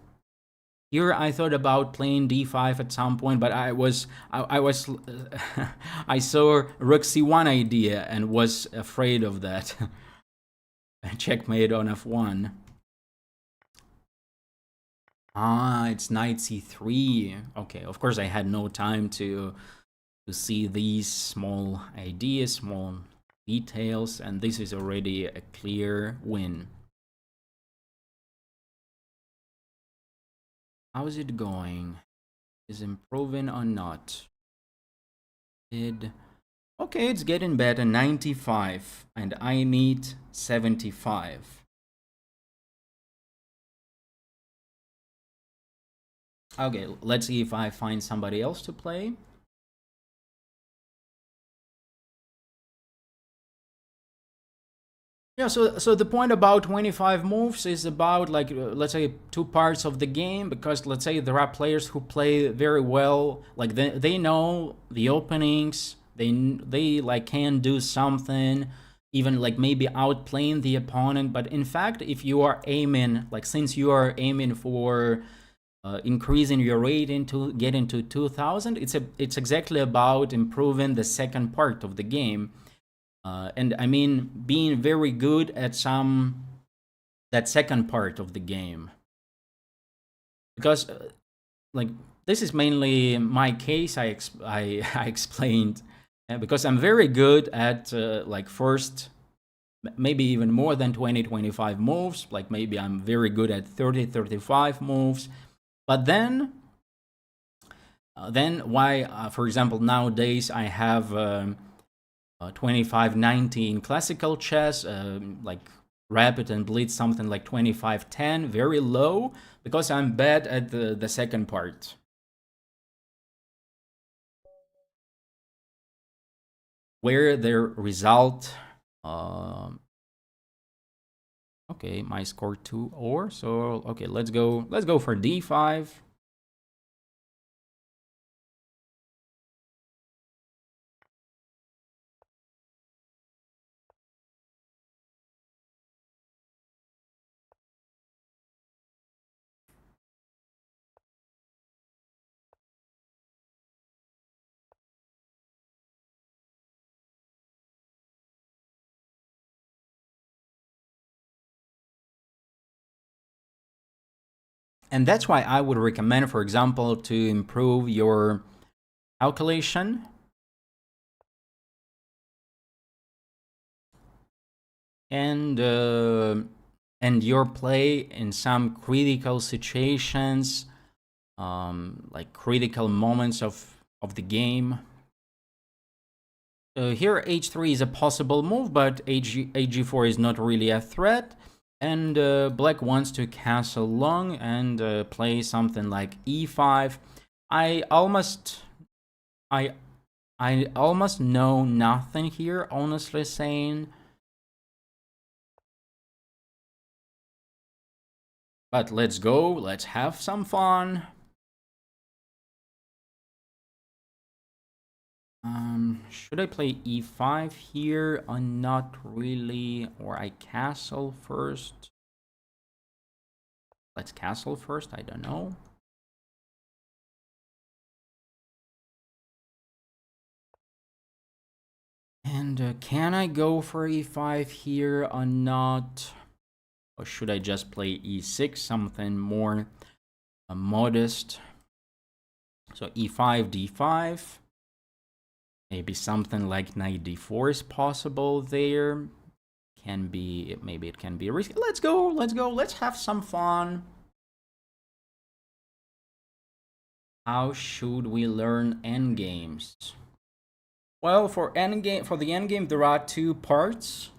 Here I thought about playing d5 at some point, but I saw rook c1 idea and was afraid of that. Checkmate on f1. It's knight c3. Okay, of course I had no time to see these small ideas, small details, and this is already a clear win. How's it going? Is improving or not? Okay, it's getting better. 95, and I need 75. Okay, let's see if I find somebody else to play. Yeah, so the point about 25 moves is about like let's say 2 parts of the game, because let's say there are players who play very well, like they know the openings, they like can do something, even like maybe outplaying the opponent. But in fact, if you are aiming, like since you are aiming for increasing your rating to get into 2000, it's exactly about improving the second part of the game. And I mean, being very good at that second part of the game, because like this is mainly my case. I explained because I'm very good at like first, maybe even more than 20-25 moves. Like maybe I'm very good at 30-35 moves, but then why for example nowadays I have 25-19 classical chess, like rapid and blitz something like 25-10, very low, because I'm bad at the second part. Where the result, okay, my score 2 or so. Okay, let's go for d5. And that's why I would recommend, for example, to improve your calculation. And your play in some critical situations, like critical moments of the game. Here h3 is a possible move, but hg4 is not really a threat. And black wants to castle long and play something like e5. I almost know nothing here, honestly saying. But let's go, let's have some fun. Should I play e5 here or not really? Or I castle first? Let's castle first, I don't know. And can I go for e5 here or not? Or should I just play e6, something more modest? So e5, d5. Maybe something like knight d4 is possible there. Maybe it can be risky. Let's go, let's have some fun. How should we learn endgames? Well, for the endgame, there are two parts,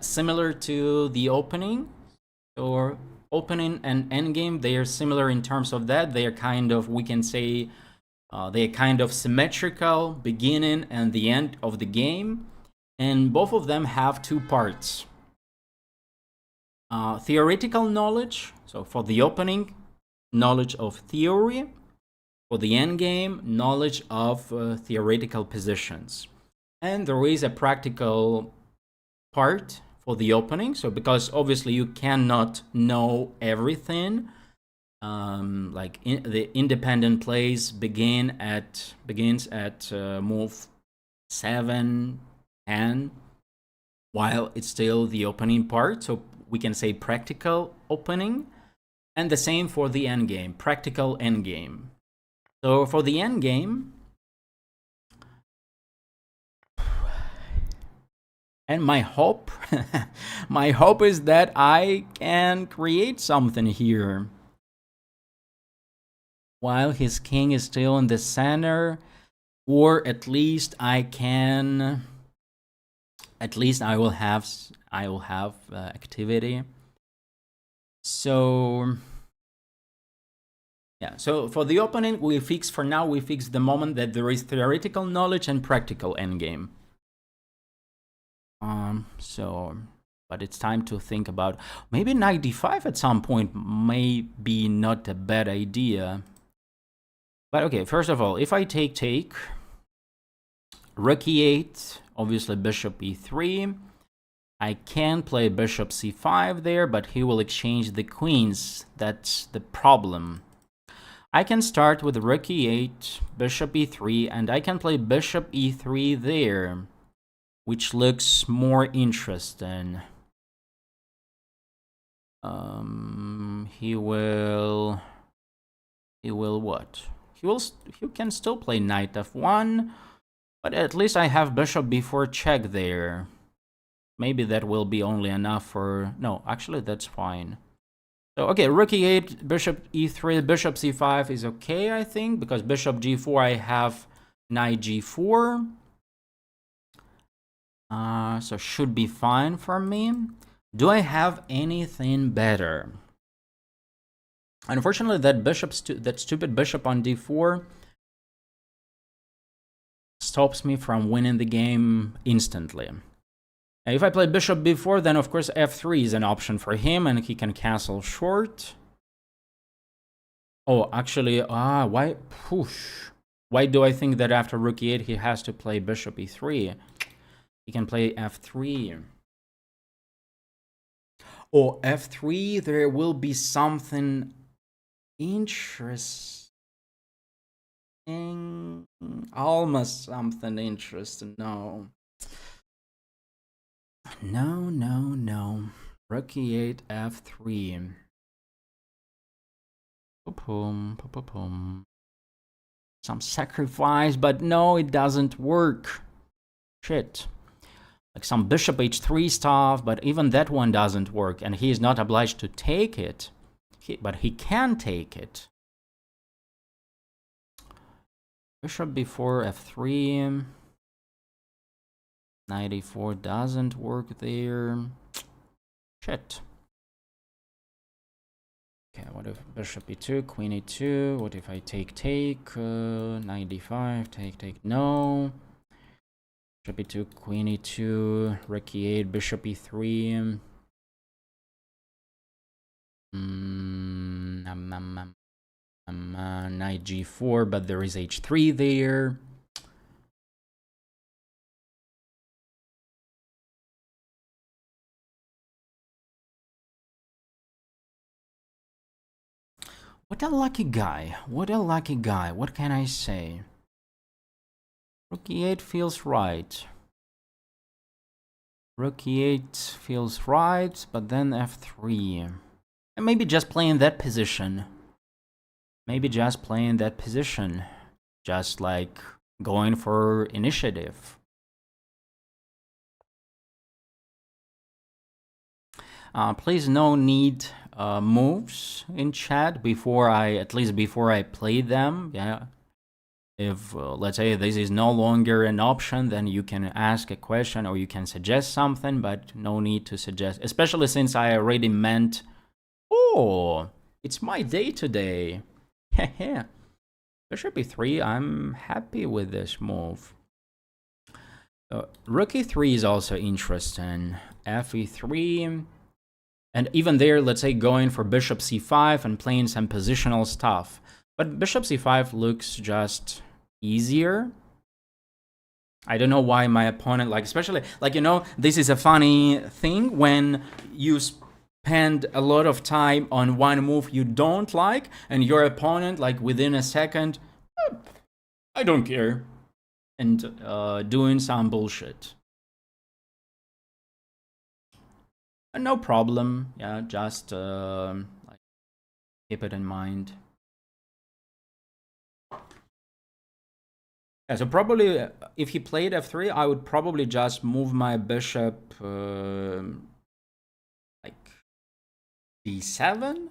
similar to the opening. So opening and endgame, they are similar in terms of that. They are kind of, we can say, they are kind of symmetrical, beginning and the end of the game. And both of them have two parts. Theoretical knowledge, so for the opening, knowledge of theory. For the endgame, knowledge of theoretical positions. And there is a practical part for the opening. So because obviously you cannot know everything, the independent plays begins at move 7, 10, while it's still the opening part. So we can say practical opening. And the same for the endgame, practical endgame. So for the endgame, and my hope is that I can create something here. While his king is still in the center, or at least I will have activity. So yeah, so for the opening, we fix the moment that there is theoretical knowledge and practical endgame. But it's time to think about maybe knight d5 at some point may be not a bad idea. But okay, first of all, if I take, rook e8, obviously bishop e3. I can play bishop c5 there, but he will exchange the queens. That's the problem. I can start with rook e8, bishop e3, and I can play bishop e3 there, which looks more interesting. He will what? He can still play knight f1, but at least I have bishop b4 check there. Maybe that will be only enough for... No, actually that's fine. So, okay, rook e8, bishop e3, bishop c5 is okay, I think, because bishop g4, I have knight g4. So should be fine for me. Do I have anything better? Unfortunately, that stupid bishop on d4 stops me from winning the game instantly. If I play bishop b4, then of course f3 is an option for him, and he can castle short. Oh, actually, why? Poosh. Why do I think that after rook e8 he has to play bishop e3? He can play f3. Oh, f3, there will be something interesting. Almost something interesting. No. No. Rook e8, f3. Some sacrifice, but no, it doesn't work. Shit. Like some bishop h3 stuff, but even that one doesn't work, and he is not obliged to take it. But he can take it. Bishop before f3. 94 doesn't work there. Shit. Okay, what if bishop e2, queen e2? What if I take, 95, take, no. Bishop e2, queen e2, rook e8, bishop e3. Knight g4, but there is h3 there. What a lucky guy. What a lucky guy. What can I say? Rook e8 feels right. Rook e8 feels right, but then f3. And maybe just playing that position. Maybe just playing that position. Just like going for initiative. Please no need moves in chat before at least before I play them. Yeah. If let's say this is no longer an option, then you can ask a question or you can suggest something, but no need to suggest, especially since I already meant, oh, it's my day today. Yeah. Bishop e3, I'm happy with this move. Rook e3 is also interesting. F e3. And even there, let's say going for bishop c5 and playing some positional stuff. But bishop c5 looks just easier. I don't know why my opponent, like, especially, like, you know, this is a funny thing when you spend a lot of time on one move you don't like, and your opponent, like, within a second, I don't care, and doing some bullshit. No problem. Yeah, just like, keep it in mind. Yeah, so probably if he played f3, I would probably just move my bishop like d7,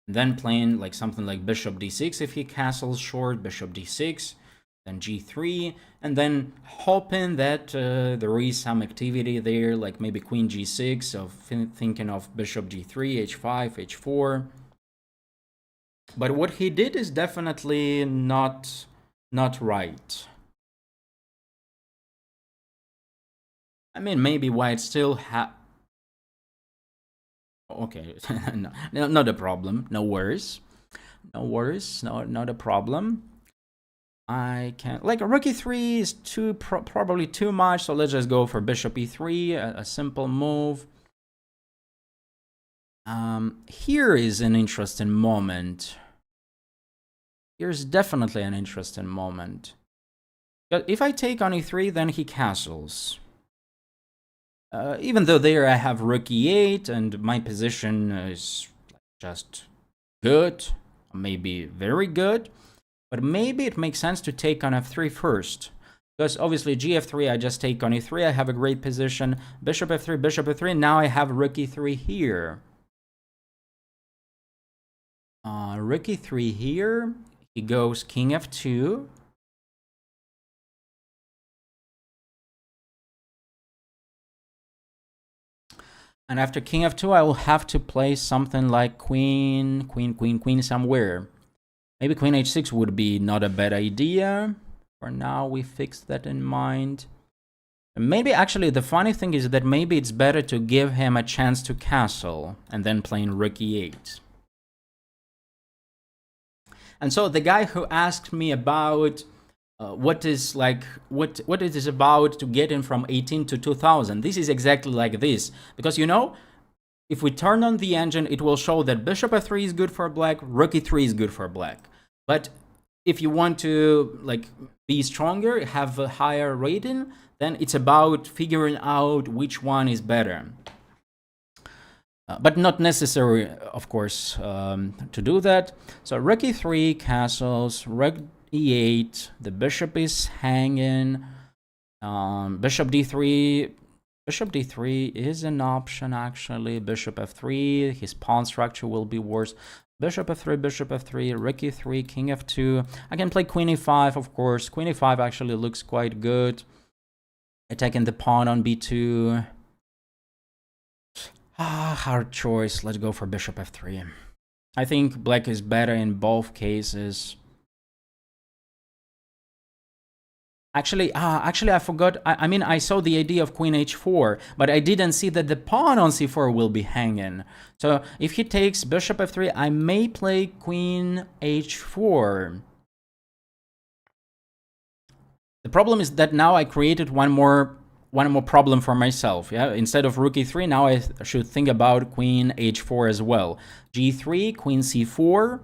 then playing like something like bishop d6 if he castles short, bishop d6, then g3, and then hoping that there is some activity there, like maybe queen g6, of thinking of bishop g3, h5, h4. But what he did is definitely not right. I mean, maybe white still okay, no, not a problem. No worries. No worries. Not a problem. I can, like, rook e3 is probably too much, so let's just go for bishop e3, a simple move. Here is an interesting moment. Here's definitely an interesting moment. But if I take on e3, then he castles. Even though there I have rook e8 and my position is just good, maybe very good. But maybe it makes sense to take on f3 first. Because obviously gf3, I just take on e3, I have a great position. Bishop f3, now I have rook e3 here. Rook e3 here, he goes king f2. And after king f2, I will have to play something like queen somewhere. Maybe queen h6 would be not a bad idea. For now, we fixed that in mind. And maybe, actually, the funny thing is that maybe it's better to give him a chance to castle and then playing rook e8. And so the guy who asked me about what it is about to get in from 18 to 2000, this is exactly like this. Because, you know, if we turn on the engine, it will show that bishop f3 is good for black, rook e3 is good for black. But if you want to, like, be stronger, have a higher rating, then it's about figuring out which one is better. but not necessary, of course, to do that. So rook e3, castles, rook e8, the bishop is hanging, bishop d3. Bishop d3 is an option, actually. Bishop f3, his pawn structure will be worse. Bishop f3, rook e3, king f2. I can play queen e5, of course. Queen e5 actually looks quite good. Attacking the pawn on b2. Hard choice. Let's go for bishop f3. I think black is better in both cases. Actually, I forgot. I mean, I saw the idea of queen h4, but I didn't see that the pawn on c4 will be hanging. So if he takes bishop f3, I may play queen h4. The problem is that now I created one more problem for myself. Yeah, instead of rook e3, now I should think about queen h4 as well. g3, queen c4,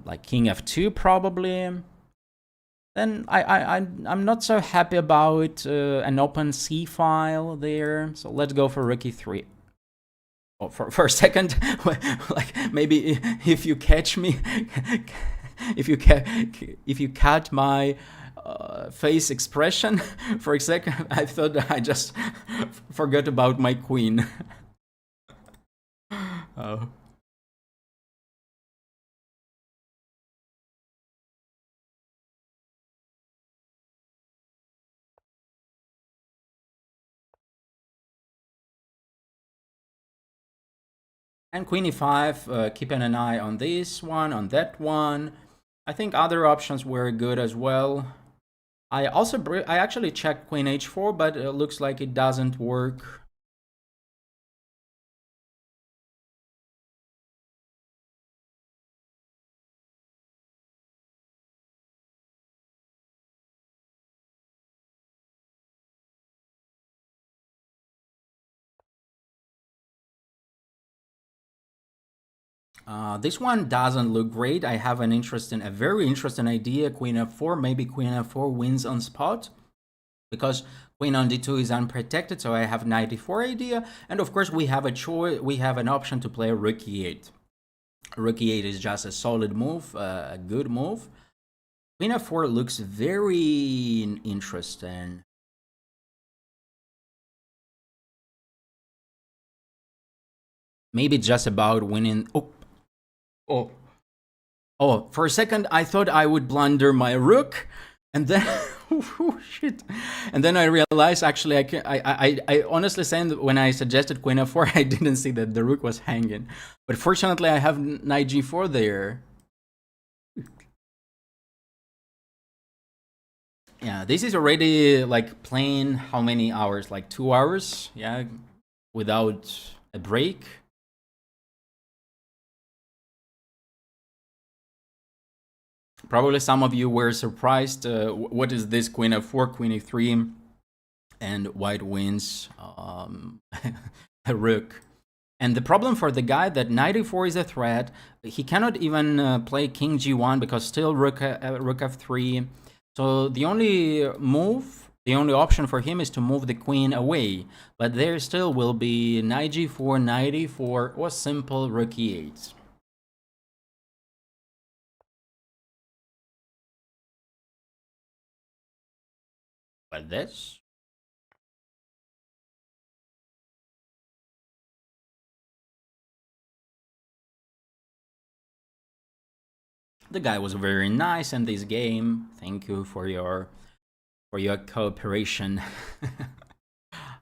like king f2 probably. Then I'm not so happy about an open c file there. So let's go for rook e3. Oh, for a second, like maybe if you catch me, if you catch my face expression for a second, I thought I just forgot about my queen. Oh. And queen e5, keeping an eye on this one, on that one. I think other options were good as well. I actually checked queen h4, but it looks like it doesn't work. This one doesn't look great. I have a very interesting idea. Queen f4, maybe queen f4 wins on spot, because queen on d2 is unprotected. So I have knight e4 idea, and of course we have a choice. We have an option to play rook e8. Rook e8 is just a solid move, a good move. Queen f4 looks very interesting. Maybe just about winning. Oh, for a second I thought I would blunder my rook, and then oh shit, and then I realized actually I honestly saying when I suggested queen f4, I didn't see that the rook was hanging, but fortunately I have knight g4 there. Yeah, this is already like playing how many hours? Like 2 hours, yeah, without a break. Probably some of you were surprised. What is this queen f4, queen e3, and white wins a rook. And the problem for the guy that knight e4 is a threat. He cannot even play king g1 because still rook f3. So the only option for him is to move the queen away. But there still will be knight g4, knight e4, or simple rook e8. But this... The guy was very nice in this game. Thank you for your cooperation.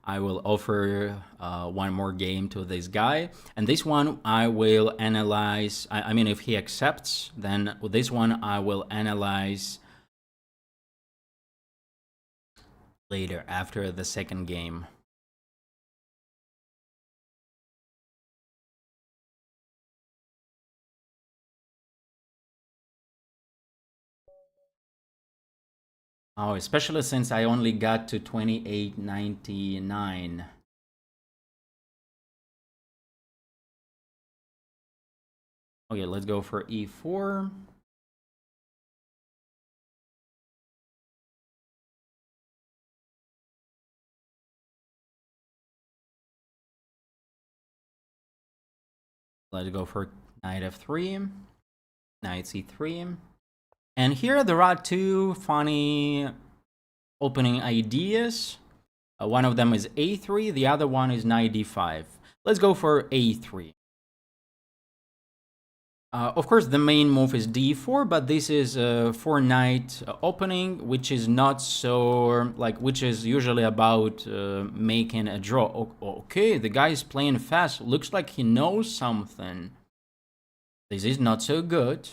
I will offer one more game to this guy, and this one I will analyze. I mean, if he accepts, then with this one I will analyze later after the second game. Oh, especially since I only got to 28.99. Okay, let's go for e4. Let's go for knight f3, knight c3. And here there are two funny opening ideas. One of them is a3, the other one is knight d5. Let's go for a3. Of course, the main move is d4, but this is a 4-knight opening, which is not so, like, which is usually about making a draw. Okay, the guy is playing fast. Looks like he knows something. This is not so good.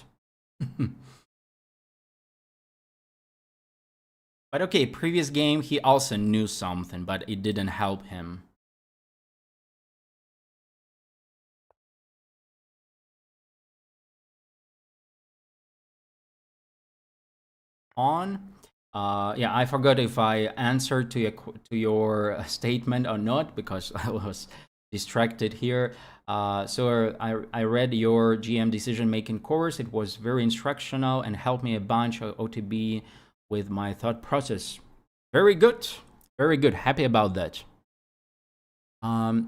But okay, previous game, he also knew something, but it didn't help him. On. Yeah, I forgot if I answered to your statement or not because I was distracted here. So I read your GM decision-making course. It was very instructional and helped me a bunch of OTB with my thought process. Very good. Very good. Happy about that.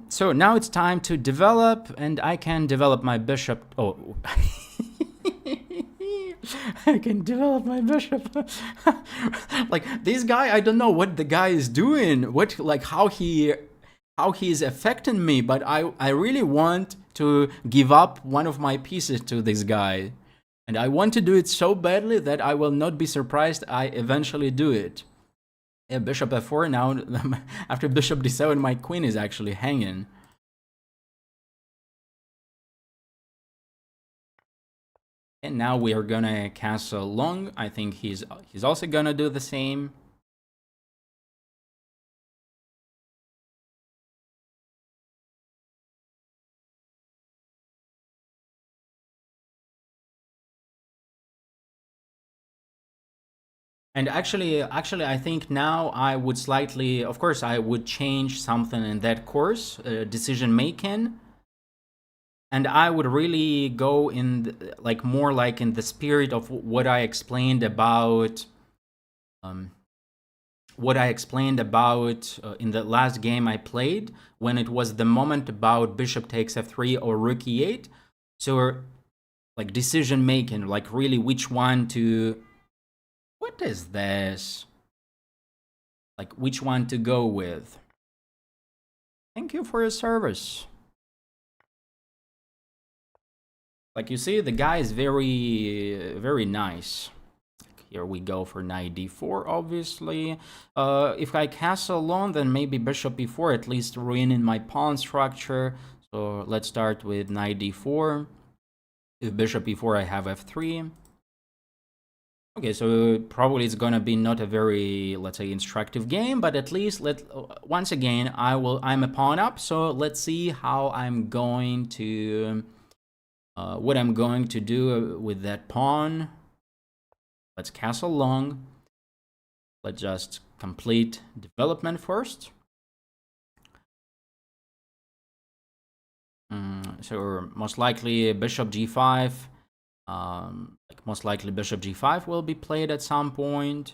So now it's time to develop, and I can develop my bishop. Oh. I can develop my bishop. Like this guy, I don't know what the guy is doing. What, like, how he is affecting me, but I really want to give up one of my pieces to this guy. And I want to do it so badly that I will not be surprised I eventually do it. Yeah, bishop f4 now. After bishop d7, my queen is actually hanging. And now we are gonna castle long. I think he's also gonna do the same. And actually, I think now I would slightly, of course, I would change something in that course, decision making. And I would really go in, like, more like in the spirit of what I explained about, in the last game I played, when it was the moment about bishop takes f3 or rook e8. So, like, decision making, like, really which one to. What is this? Like, which one to go with? Thank you for your service. Like, you see, the guy is very, very nice. Here we go for knight d4, obviously. If I castle alone, then maybe bishop e4, at least ruining my pawn structure. So let's start with knight d4. If bishop e4, I have f3. Okay, so probably it's gonna be not a very, let's say, instructive game, but at least once again, I'm a pawn up. So let's see how I'm going to. What I'm going to do with that pawn. Let's castle long. Let's just complete development first. So most likely bishop g5. Like most likely bishop g5 will be played at some point.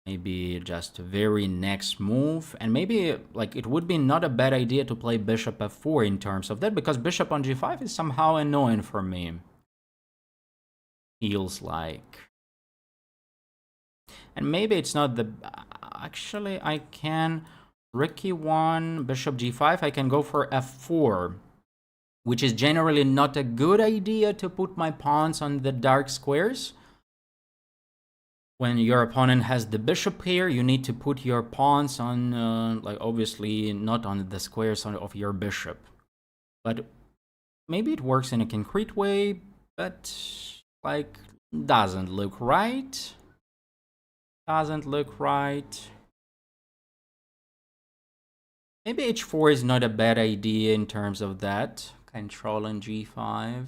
Maybe just very next move, and maybe like it would be not a bad idea to play bishop f4 in terms of that, because bishop on g5 is somehow annoying for me. Feels like. And maybe it's not the. Actually, I can rook e1, bishop g5. I can go for f4, which is generally not a good idea to put my pawns on the dark squares. When your opponent has the bishop here, you need to put your pawns on, like, obviously not on the squares of your bishop. But maybe it works in a concrete way, but, like, doesn't look right. Doesn't look right. Maybe h4 is not a bad idea in terms of that. Controlling g5.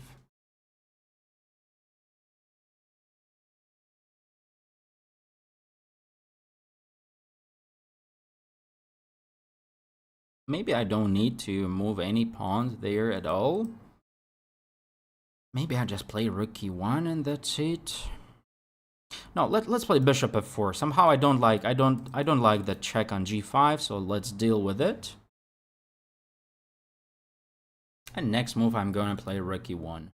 Maybe I don't need to move any pawns there at all. Maybe I just play rook e1 and that's it. No, let's play bishop f4. Somehow I don't like the check on g5, so let's deal with it. And next move, I'm gonna play rook e1.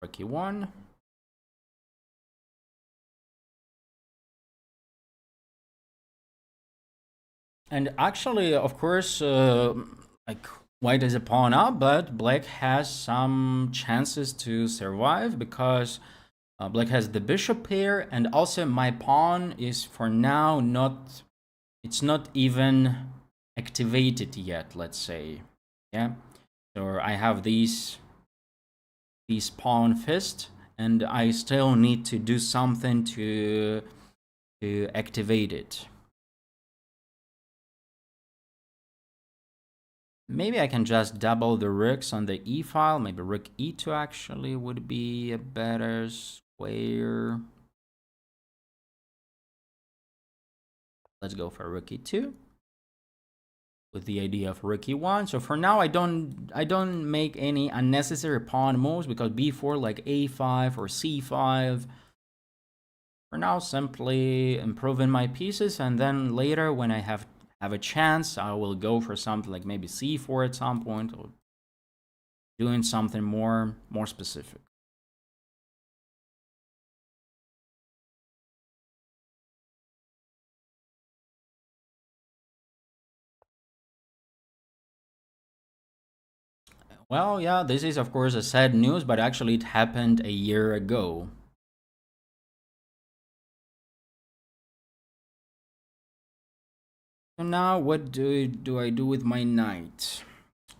Rook e1. And actually, of course, like white is a pawn up, but black has some chances to survive because black has the bishop pair, and also my pawn is for now not, it's not even activated yet, let's say. Yeah, so I have these pawn fist, and I still need to do something to activate it. Maybe I can just double the rooks on the e file. Maybe rook e2 actually would be a better square. Let's go for rook e2 with the idea of rook e1. So for now, I don't make any unnecessary pawn moves because b4 like a5 or c5. For now, simply improving my pieces, and then later when I have a chance, I will go for something like maybe c4 at some point, or doing something more specific. Well, yeah, this is of course a sad news, but actually it happened a year ago. So now what do I do with my knight?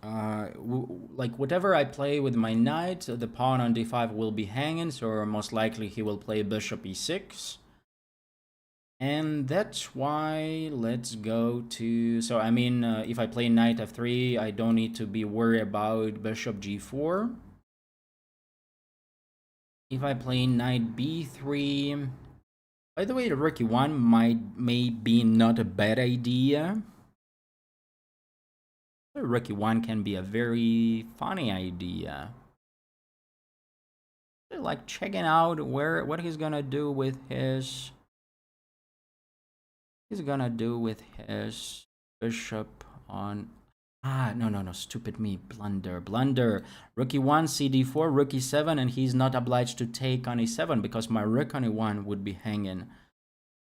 Like whatever I play with my knight, the pawn on d5 will be hanging, so most likely he will play bishop e6. And that's why let's go to, so I mean, if I play knight f3, I don't need to be worried about bishop g4. If I play knight b3, by the way, the rook e1 may be not a bad idea. The rook e1 can be a very funny idea. Like checking out what he's gonna do with his. He's gonna do with his bishop on. No, stupid me, blunder. Rook e1, cd4, rook e7, and he's not obliged to take on e7 because my rook on e1 would be hanging.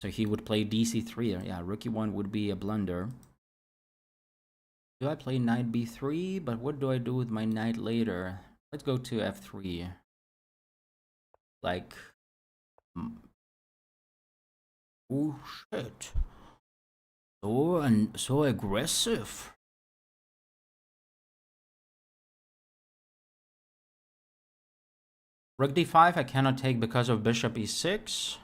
So he would play dc3. Yeah, rook e1 would be a blunder. Do I play knight b3? But what do I do with my knight later? Let's go to f3. Like, oh shit. So aggressive. Rook d5 I cannot take because of bishop e6.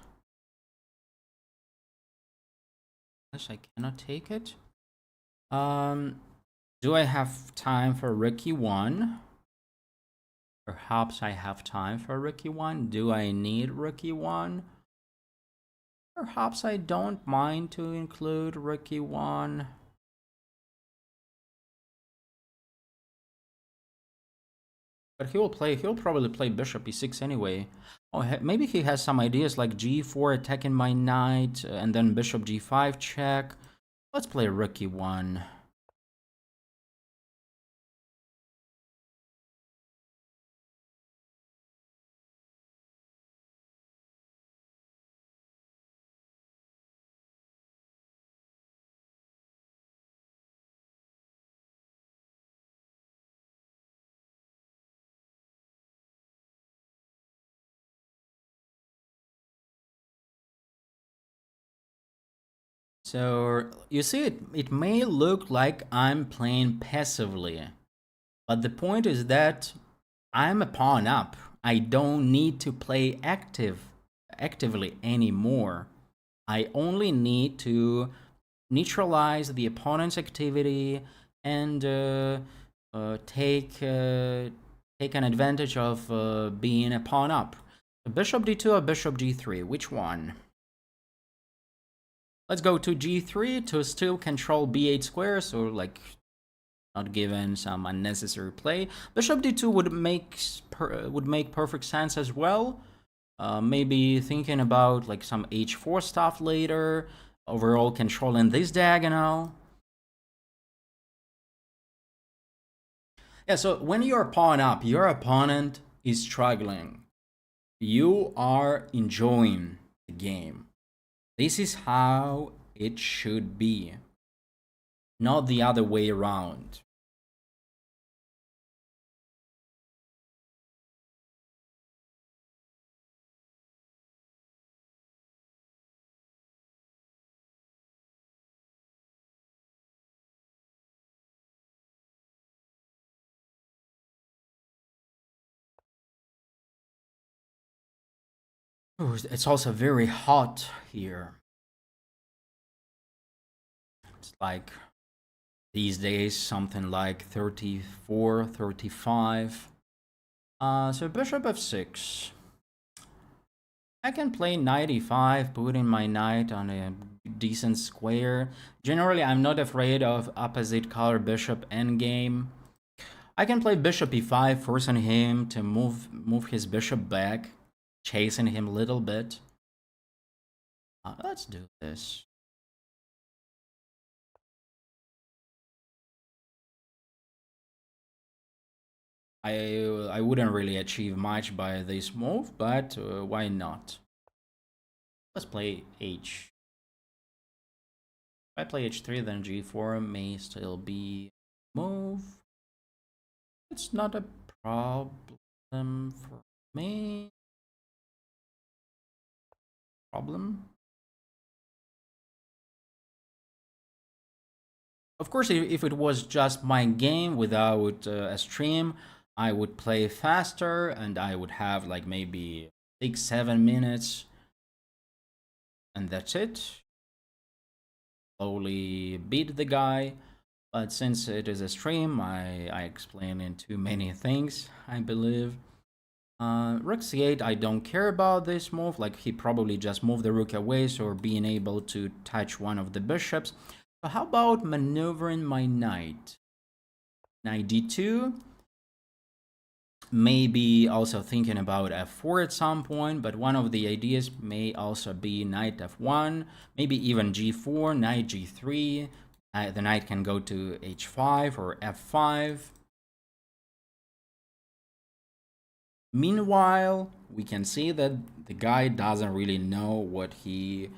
Yes, I cannot take it. Do I have time for rook e1? Perhaps I have time for rook e1. Do I need rook e1? Perhaps I don't mind to include rook e1. But he'll probably play bishop e6 anyway. Oh, maybe he has some ideas like g4 attacking my knight, and then bishop g5 check. Let's play rook e1. So you see, it may look like I'm playing passively, but the point is that I'm a pawn up. I don't need to play actively anymore. I only need to neutralize the opponent's activity and take an advantage of being a pawn up. Bishop d2 or bishop g3, which one? Let's go to g3 to still control b8 square, so like not given some unnecessary play. Bishop d2 would make perfect sense as well. Maybe thinking about like some h4 stuff later, overall controlling this diagonal. Yeah, so when you're pawn up, your opponent is struggling. You are enjoying the game. This is how it should be, not the other way around. Ooh, it's also very hot here. It's like these days something like 34, 35. So bishop f6. I can play knight e5, putting my knight on a decent square. Generally, I'm not afraid of opposite color bishop endgame. I can play bishop e5, forcing him to move his bishop back, chasing him a little bit. Let's do this. I wouldn't really achieve much by this move, but why not? Let's play h. If I play h3, then g4 may still be move. It's not a problem for me. Problem? Of course, if it was just my game without a stream, I would play faster and I would have like maybe 6-7 minutes and that's it. Slowly beat the guy. But since it is a stream, I explain in too many things, I believe. Rook c8, I don't care about this move. Like, he probably just moved the rook away, so being able to touch one of the bishops. So how about maneuvering my knight? Knight d2. Maybe also thinking about f4 at some point, but one of the ideas may also be knight f1, maybe even g4, knight g3. The knight can go to h5 or f5. Meanwhile, we can see that the guy doesn't really know what he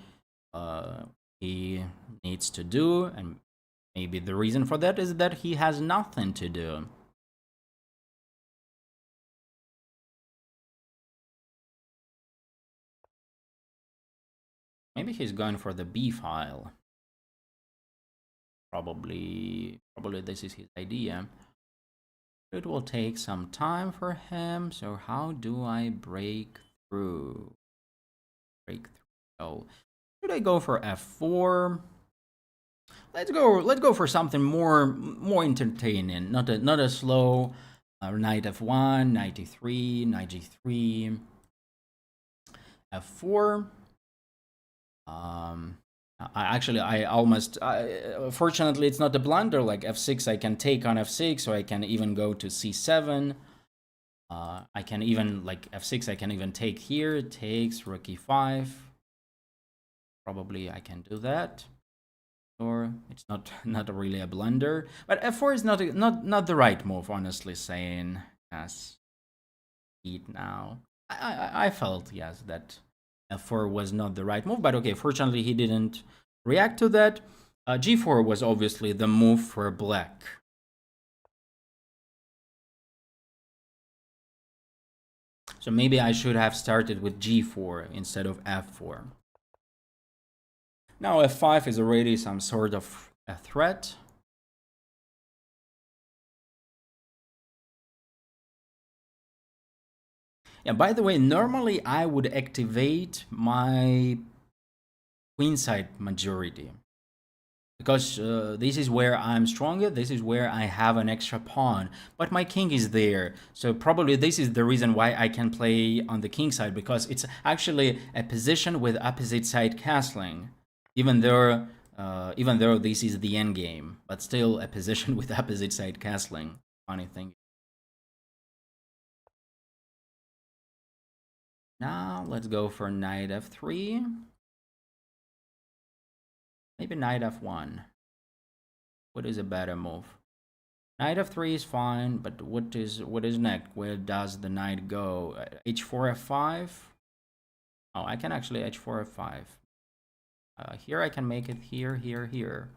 needs to do, and maybe the reason for that is that he has nothing to do. Maybe he's going for the b file. Probably this is his idea. It will take some time for him. So how do I break through? Oh, should I go for f4? Let's go for something more entertaining. Not a slow knight f1, knight e3, knight g3, f4. I almost fortunately it's not a blunder. Like f6, I can take on f6, so I can even go to c7. I can even, like f6, I can even take here. It takes rook e5. Probably I can do that, or it's not really a blunder. But f4 is not the right move, honestly saying. Yes, eat now. I felt, yes, that f4 was not the right move, but okay, fortunately he didn't react to that. g4 was obviously the move for black. So maybe I should have started with g4 instead of f4. Now f5 is already some sort of a threat. Yeah, by the way, normally I would activate my queenside majority, because this is where I'm stronger, this is where I have an extra pawn, but my king is there. So probably this is the reason why I can play on the king side, because it's actually a position with opposite side castling. even though this is the end game, but still a position with opposite side castling. Funny thing. Now let's go for knight f3. Maybe knight f1. What is a better move? Knight f3 is fine, but what is next? Where does the knight go? H4 f5. Oh, I can actually h4 f5. Here I can make it here, here, here.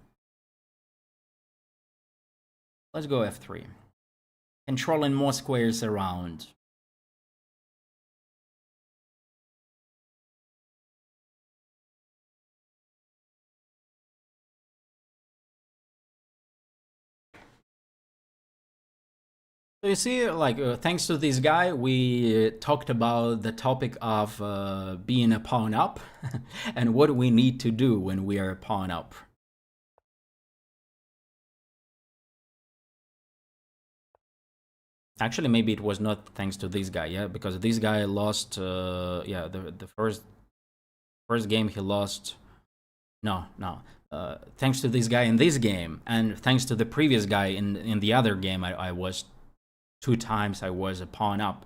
Let's go f3. Controlling more squares around. So you see, like, thanks to this guy, we talked about the topic of being a pawn up and what we need to do when we are a pawn up. Actually, maybe it was not thanks to this guy, yeah, because this guy lost, yeah, the first game he lost. No, no. Thanks to this guy in this game, and thanks to the previous guy in the other game, I was 2 times I was a pawn up.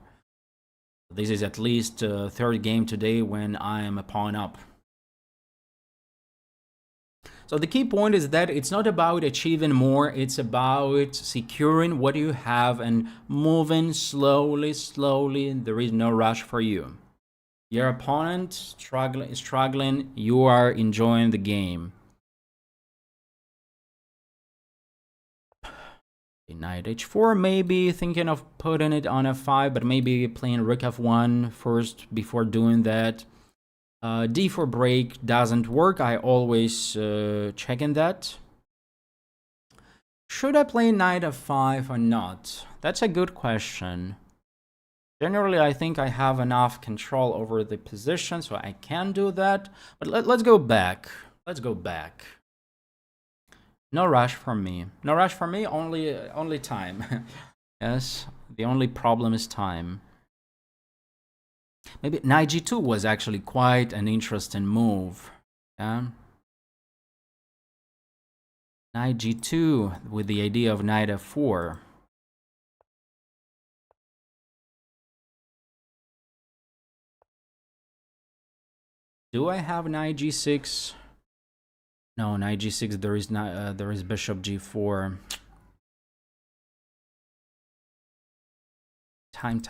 This is at least third game today when I am a pawn up. So the key point is that it's not about achieving more, it's about securing what you have and moving slowly, slowly. There is no rush for you. Your opponent struggling, you are enjoying the game. Knight h4, maybe thinking of putting it on f5, but maybe playing rook f1 first before doing that. D4 break doesn't work. I always checking that. Should I play knight f5 or not? That's a good question. Generally, I think I have enough control over the position, so I can do that. But let's go back. Let's go back. No rush for me. No rush for me, only time. Yes, the only problem is time. Maybe knight g2 was actually quite an interesting move. Yeah. Knight g2 with the idea of knight f4. Do I have knight g6? No, knight g6. There is not. There is bishop g4. Time.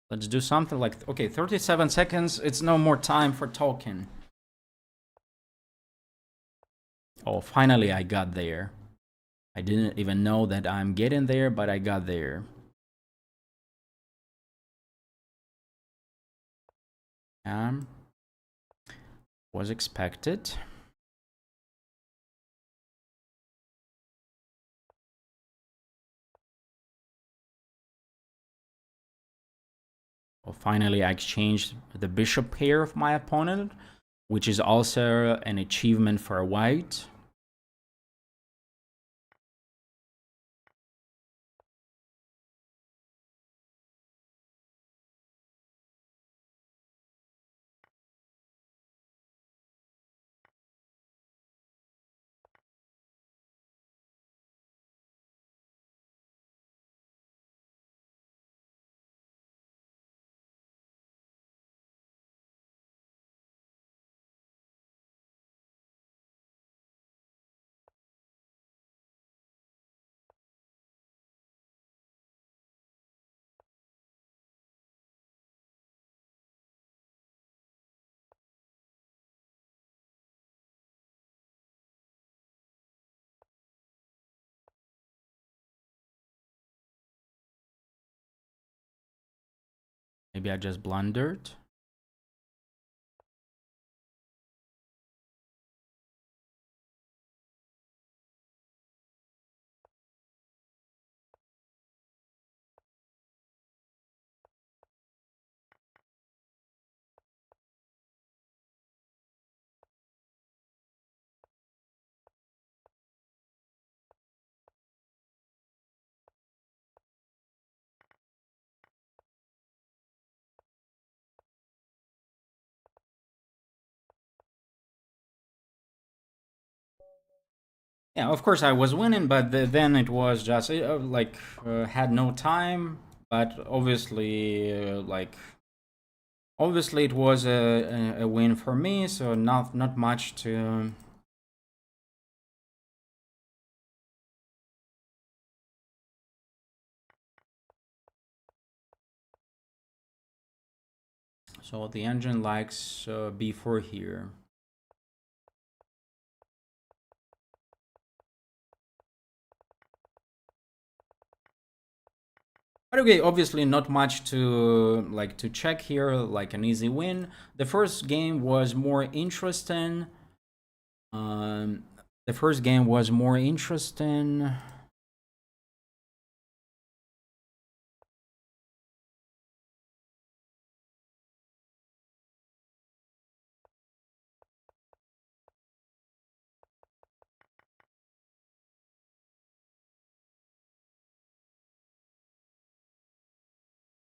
Let's do something like, okay, 37 seconds. It's no more time for talking. Oh, finally I got there. I didn't even know that I'm getting there, but I got there. Was expected. Well, finally I exchanged the bishop pair of my opponent, which is also an achievement for white. Maybe I just blundered. Yeah, of course I was winning, but then it was just like had no time. But obviously, obviously it was a win for me, so not much to. So the engine likes b4 here. But okay, obviously not much to check here, like an easy win. The first game was more interesting. Um, the first game was more interesting.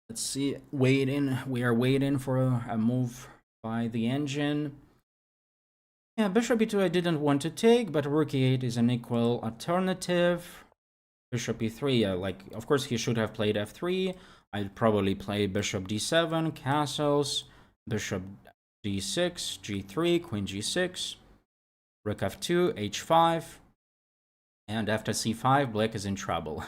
Let's see, waiting. We are waiting for a move by the engine. Yeah, bishop e2 I didn't want to take, but rook e8 is an equal alternative. Bishop e3, like, of course he should have played f3. I'd probably play bishop d7, castles, bishop d6, g3, queen g6, rook f2, h5, and after c5, black is in trouble.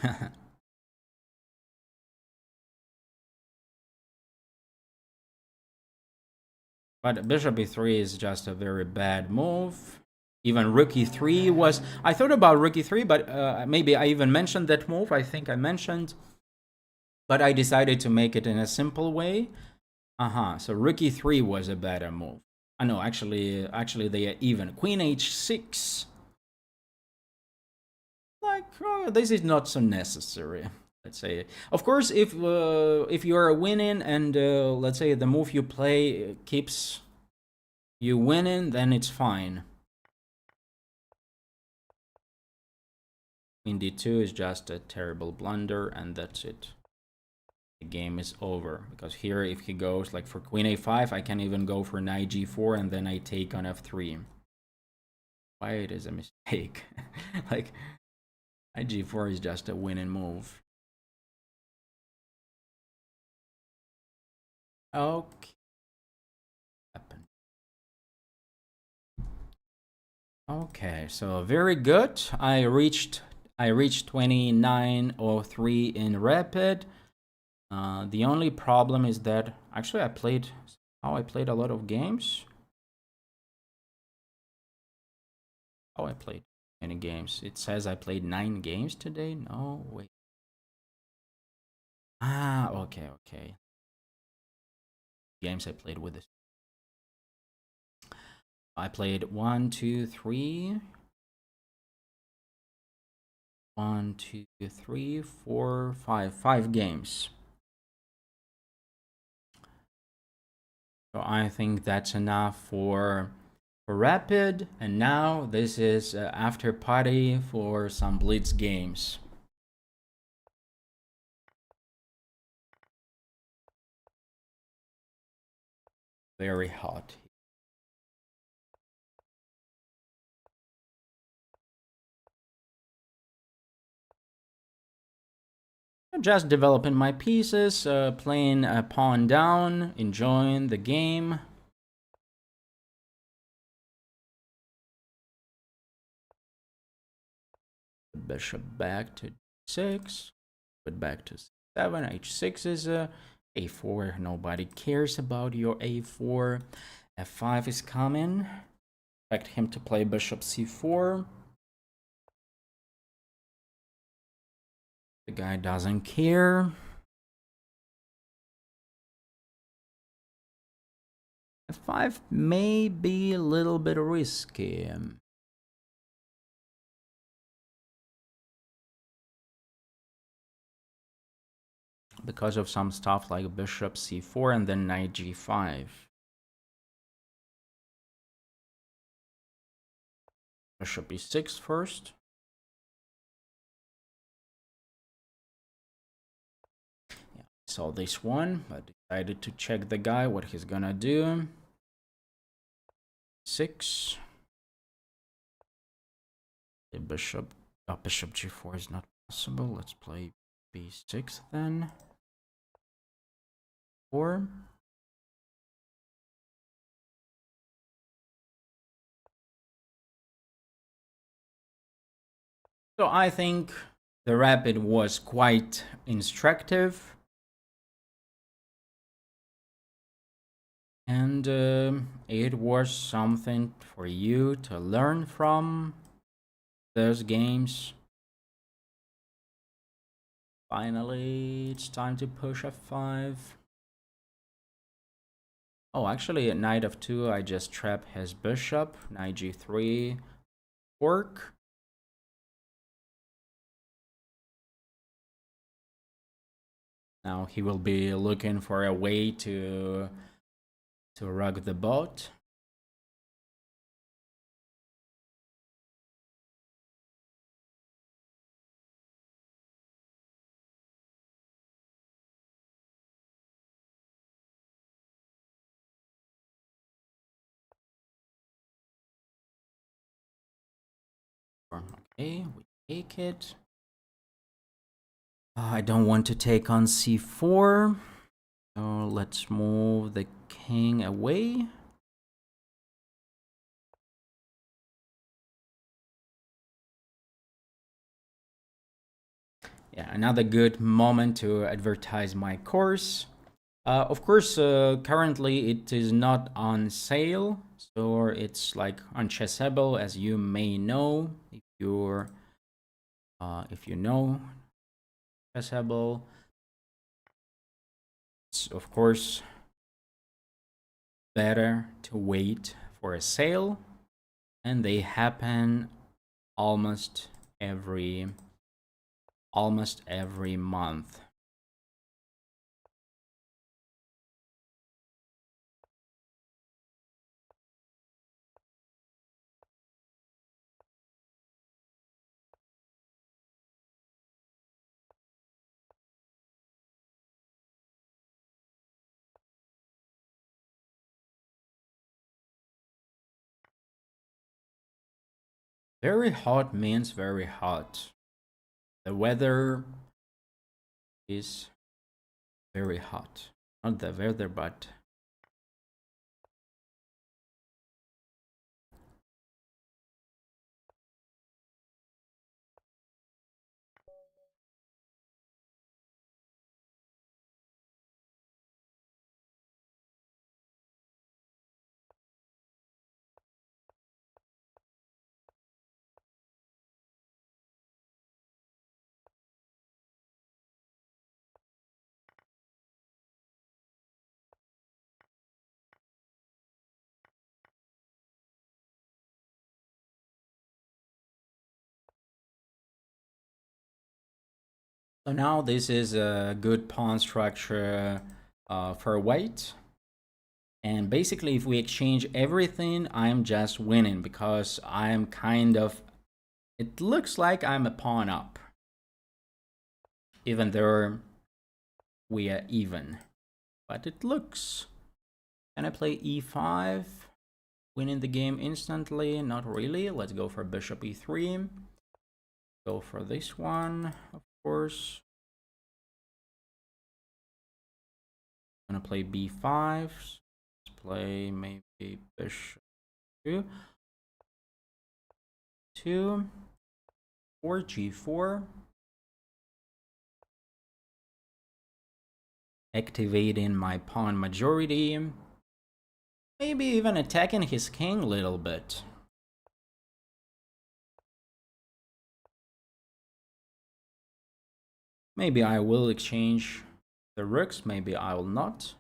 But bishop e3 is just a very bad move. Even rook e3 was... I thought about rook e3, but maybe I even mentioned that move. I think I mentioned. But I decided to make it in a simple way. So rook e3 was a better move. No, actually they are even. Queen h6. Like, this is not so necessary. Let's say, of course, if you are winning and let's say the move you play keeps you winning, then it's fine. Queen d2 is just a terrible blunder, and that's it. The game is over, because here if he goes like for queen a5, I can even go for knight g4 and then I take on f3. Why it is a mistake? Like, knight g4 is just a winning move. Okay. Okay, so very good. I reached 2903 in rapid. The only problem is that actually I played a lot of games. I played many games. It says I played 9 games today. No, wait. Okay. Games I played with this. I played 1, 2, 3. 1, 2, 3, 4, 5. 5 games. So I think that's enough for rapid. And now this is after party for some blitz games. Very hot. Just developing my pieces, playing a pawn down, enjoying the game. Bishop back to 6, but back to 7. h6 is a4. Nobody cares about your a4. f5 is coming. Expect him to play bishop c4. The guy doesn't care. f5 may be a little bit risky. Because of some stuff like bishop c4 and then knight g5. Bishop e6 first. Yeah, saw this one, but decided to check the guy, what he's gonna do. 6. The bishop g4 is not possible. Let's play b6 then. 4. So I think the rapid was quite instructive. And it was something for you to learn from those games. Finally, it's time to push f5. Oh, actually, at knight f2, I just trap his bishop. Knight g3, fork. Now he will be looking for a way to rock the boat. Okay, we take it. I don't want to take on c4. So let's move the king away. Yeah, another good moment to advertise my course. Of course, currently it is not on sale, so it's like unchessable, as you may know if you know chessable. It's of course better to wait for a sale, and they happen almost every month. Very hot means very hot. The weather is very hot. Not the weather, but so now this is a good pawn structure for white. And basically, if we exchange everything, I'm just winning because I'm kind of... It looks like I'm a pawn up, even though we are even. But it looks... Can I play e5? Winning the game instantly? Not really. Let's go for bishop e3. Go for this one, of course. I'm gonna play b5. Let's play maybe bishop 2, 4 g4. Activating my pawn majority. Maybe even attacking his king a little bit. Maybe I will exchange the rooks, maybe I will not.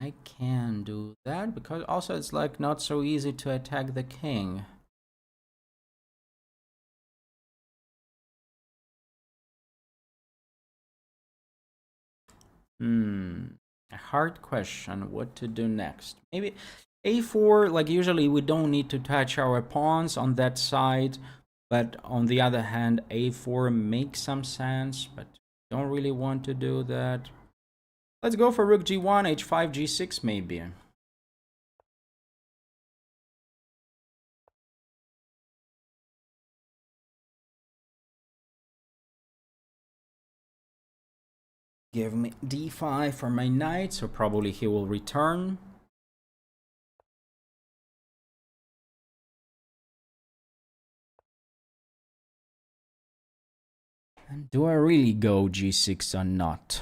I can do that because also it's like not so easy to attack the king. A hard question, what to do next. Maybe a4, like usually we don't need to touch our pawns on that side, but on the other hand, a4 makes some sense, but don't really want to do that. Let's go for rook g1, h5, g6 maybe. give me d5 for my knight, so probably he will return. And do I really go g6 or not?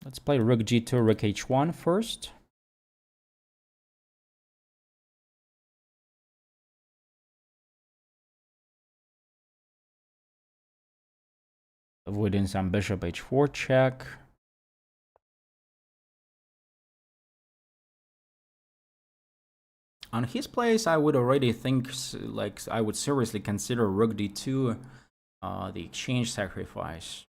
Let's play rook g2, rook h1 first. Avoiding some bishop h4 check. On his place, I would already think, like, I would seriously consider rook d2 the exchange sacrifice.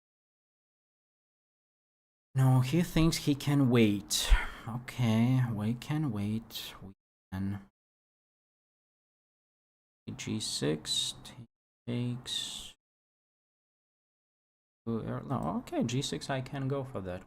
No, he thinks he can wait. Okay, we can wait. We can. g6 takes. No, okay, g6, I can go for that.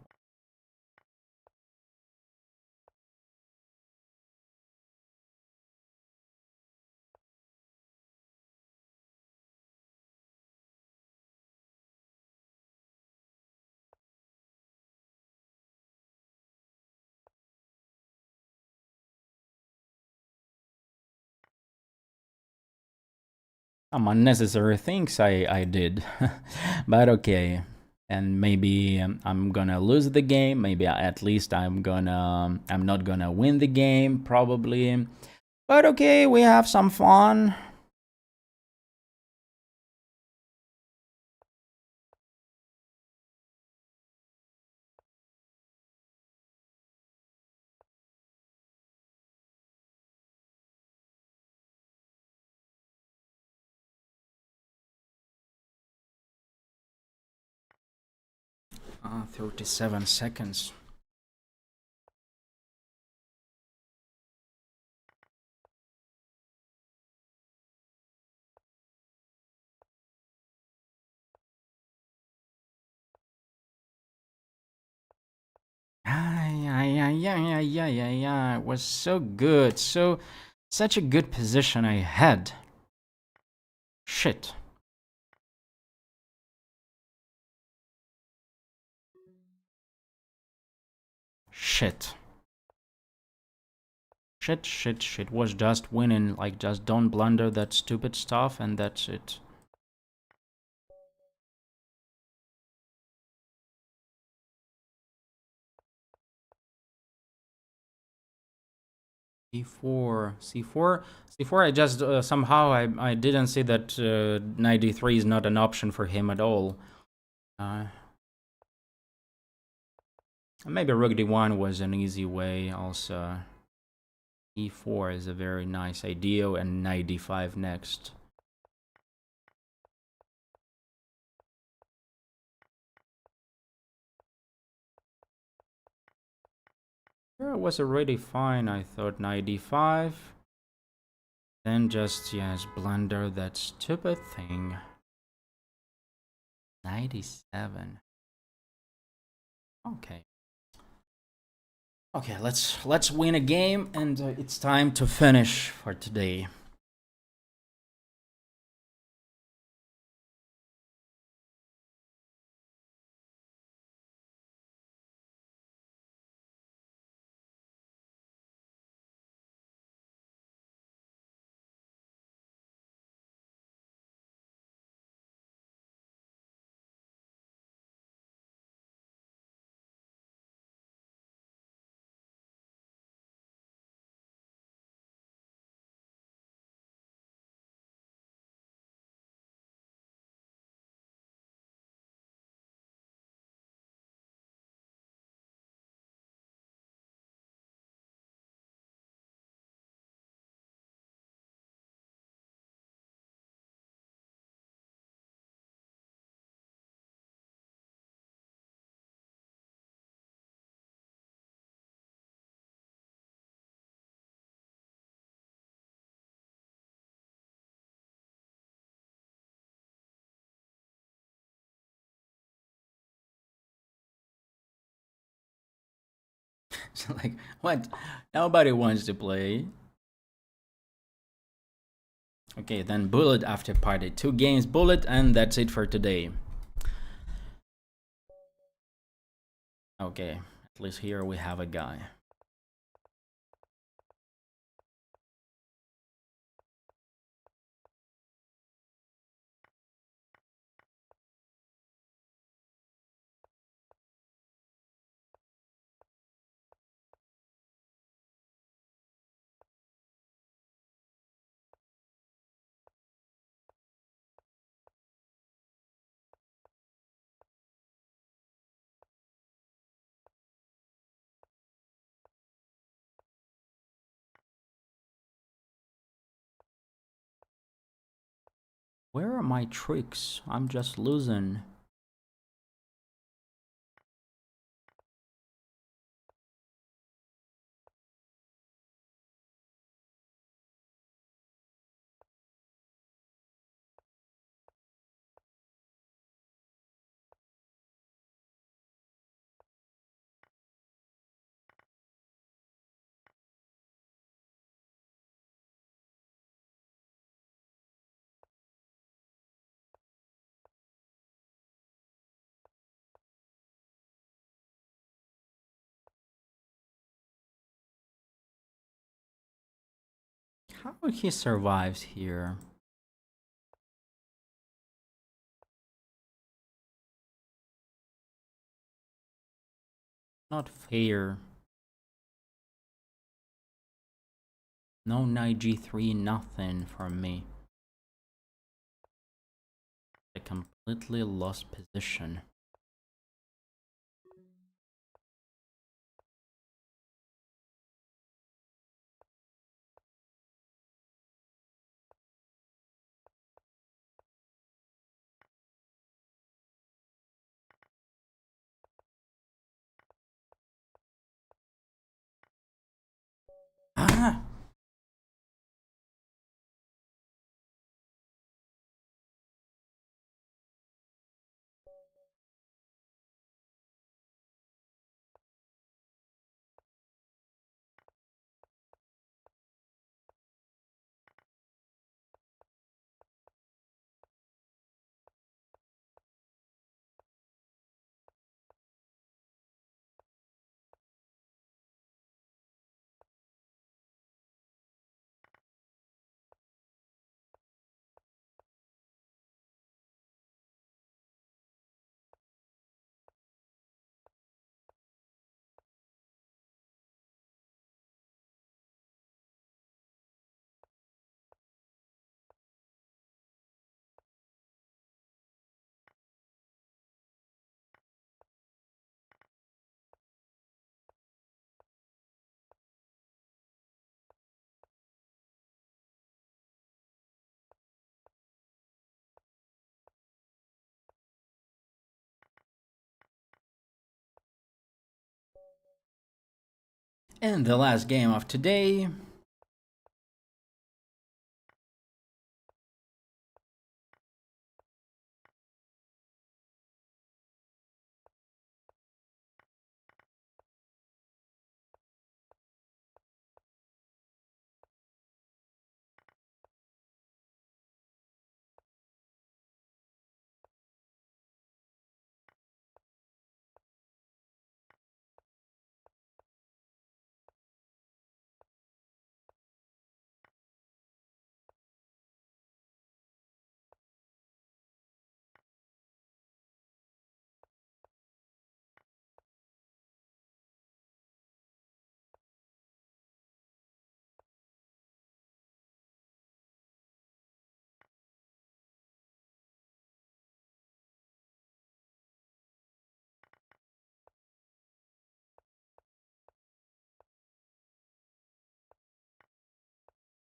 'Some unnecessary things I did, but okay. And maybe I'm gonna lose the game. Maybe at least I'm not gonna win the game, probably. But okay, we have some fun. Ah, 37 seconds. Yeah. It was so good. Such a good position I had. Shit. Shit. Was just winning. Like, just don't blunder that stupid stuff, and that's it. C4. I just somehow I didn't see that knight d3 is not an option for him at all. Maybe rook d1 was an easy way also. e4 is a very nice idea, and knight d5 next. It was already fine, I thought. Knight d5. Then just, yes, blunder that stupid thing. 97. Okay. Okay, let's win a game, and it's time to finish for today. So like, what? Nobody wants to play. Okay, then bullet after party. 2 games bullet, and that's it for today. Okay, at least here we have a guy. Where are my tricks? I'm just losing. How he survives here? Not fair. No knight g3, nothing from me. A completely lost position. Ah! And the last game of today.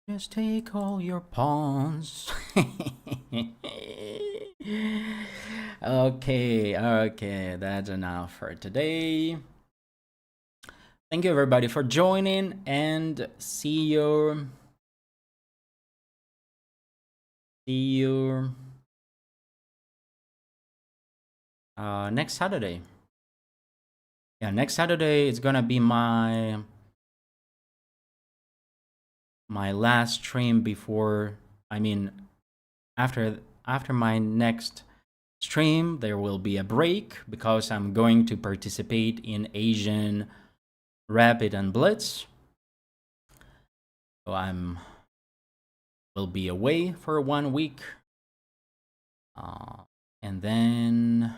Just take all your pawns. Okay, that's enough for today. Thank you everybody for joining, and see you next Saturday. Yeah, next Saturday is gonna be my last stream before, I mean, after my next stream, there will be a break because I'm going to participate in Asian Rapid and Blitz. So will be away for 1 week. And then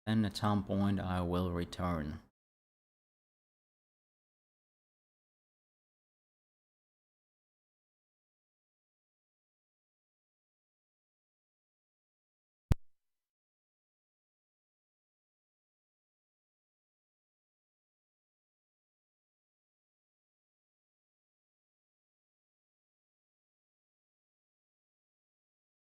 at some point I will return.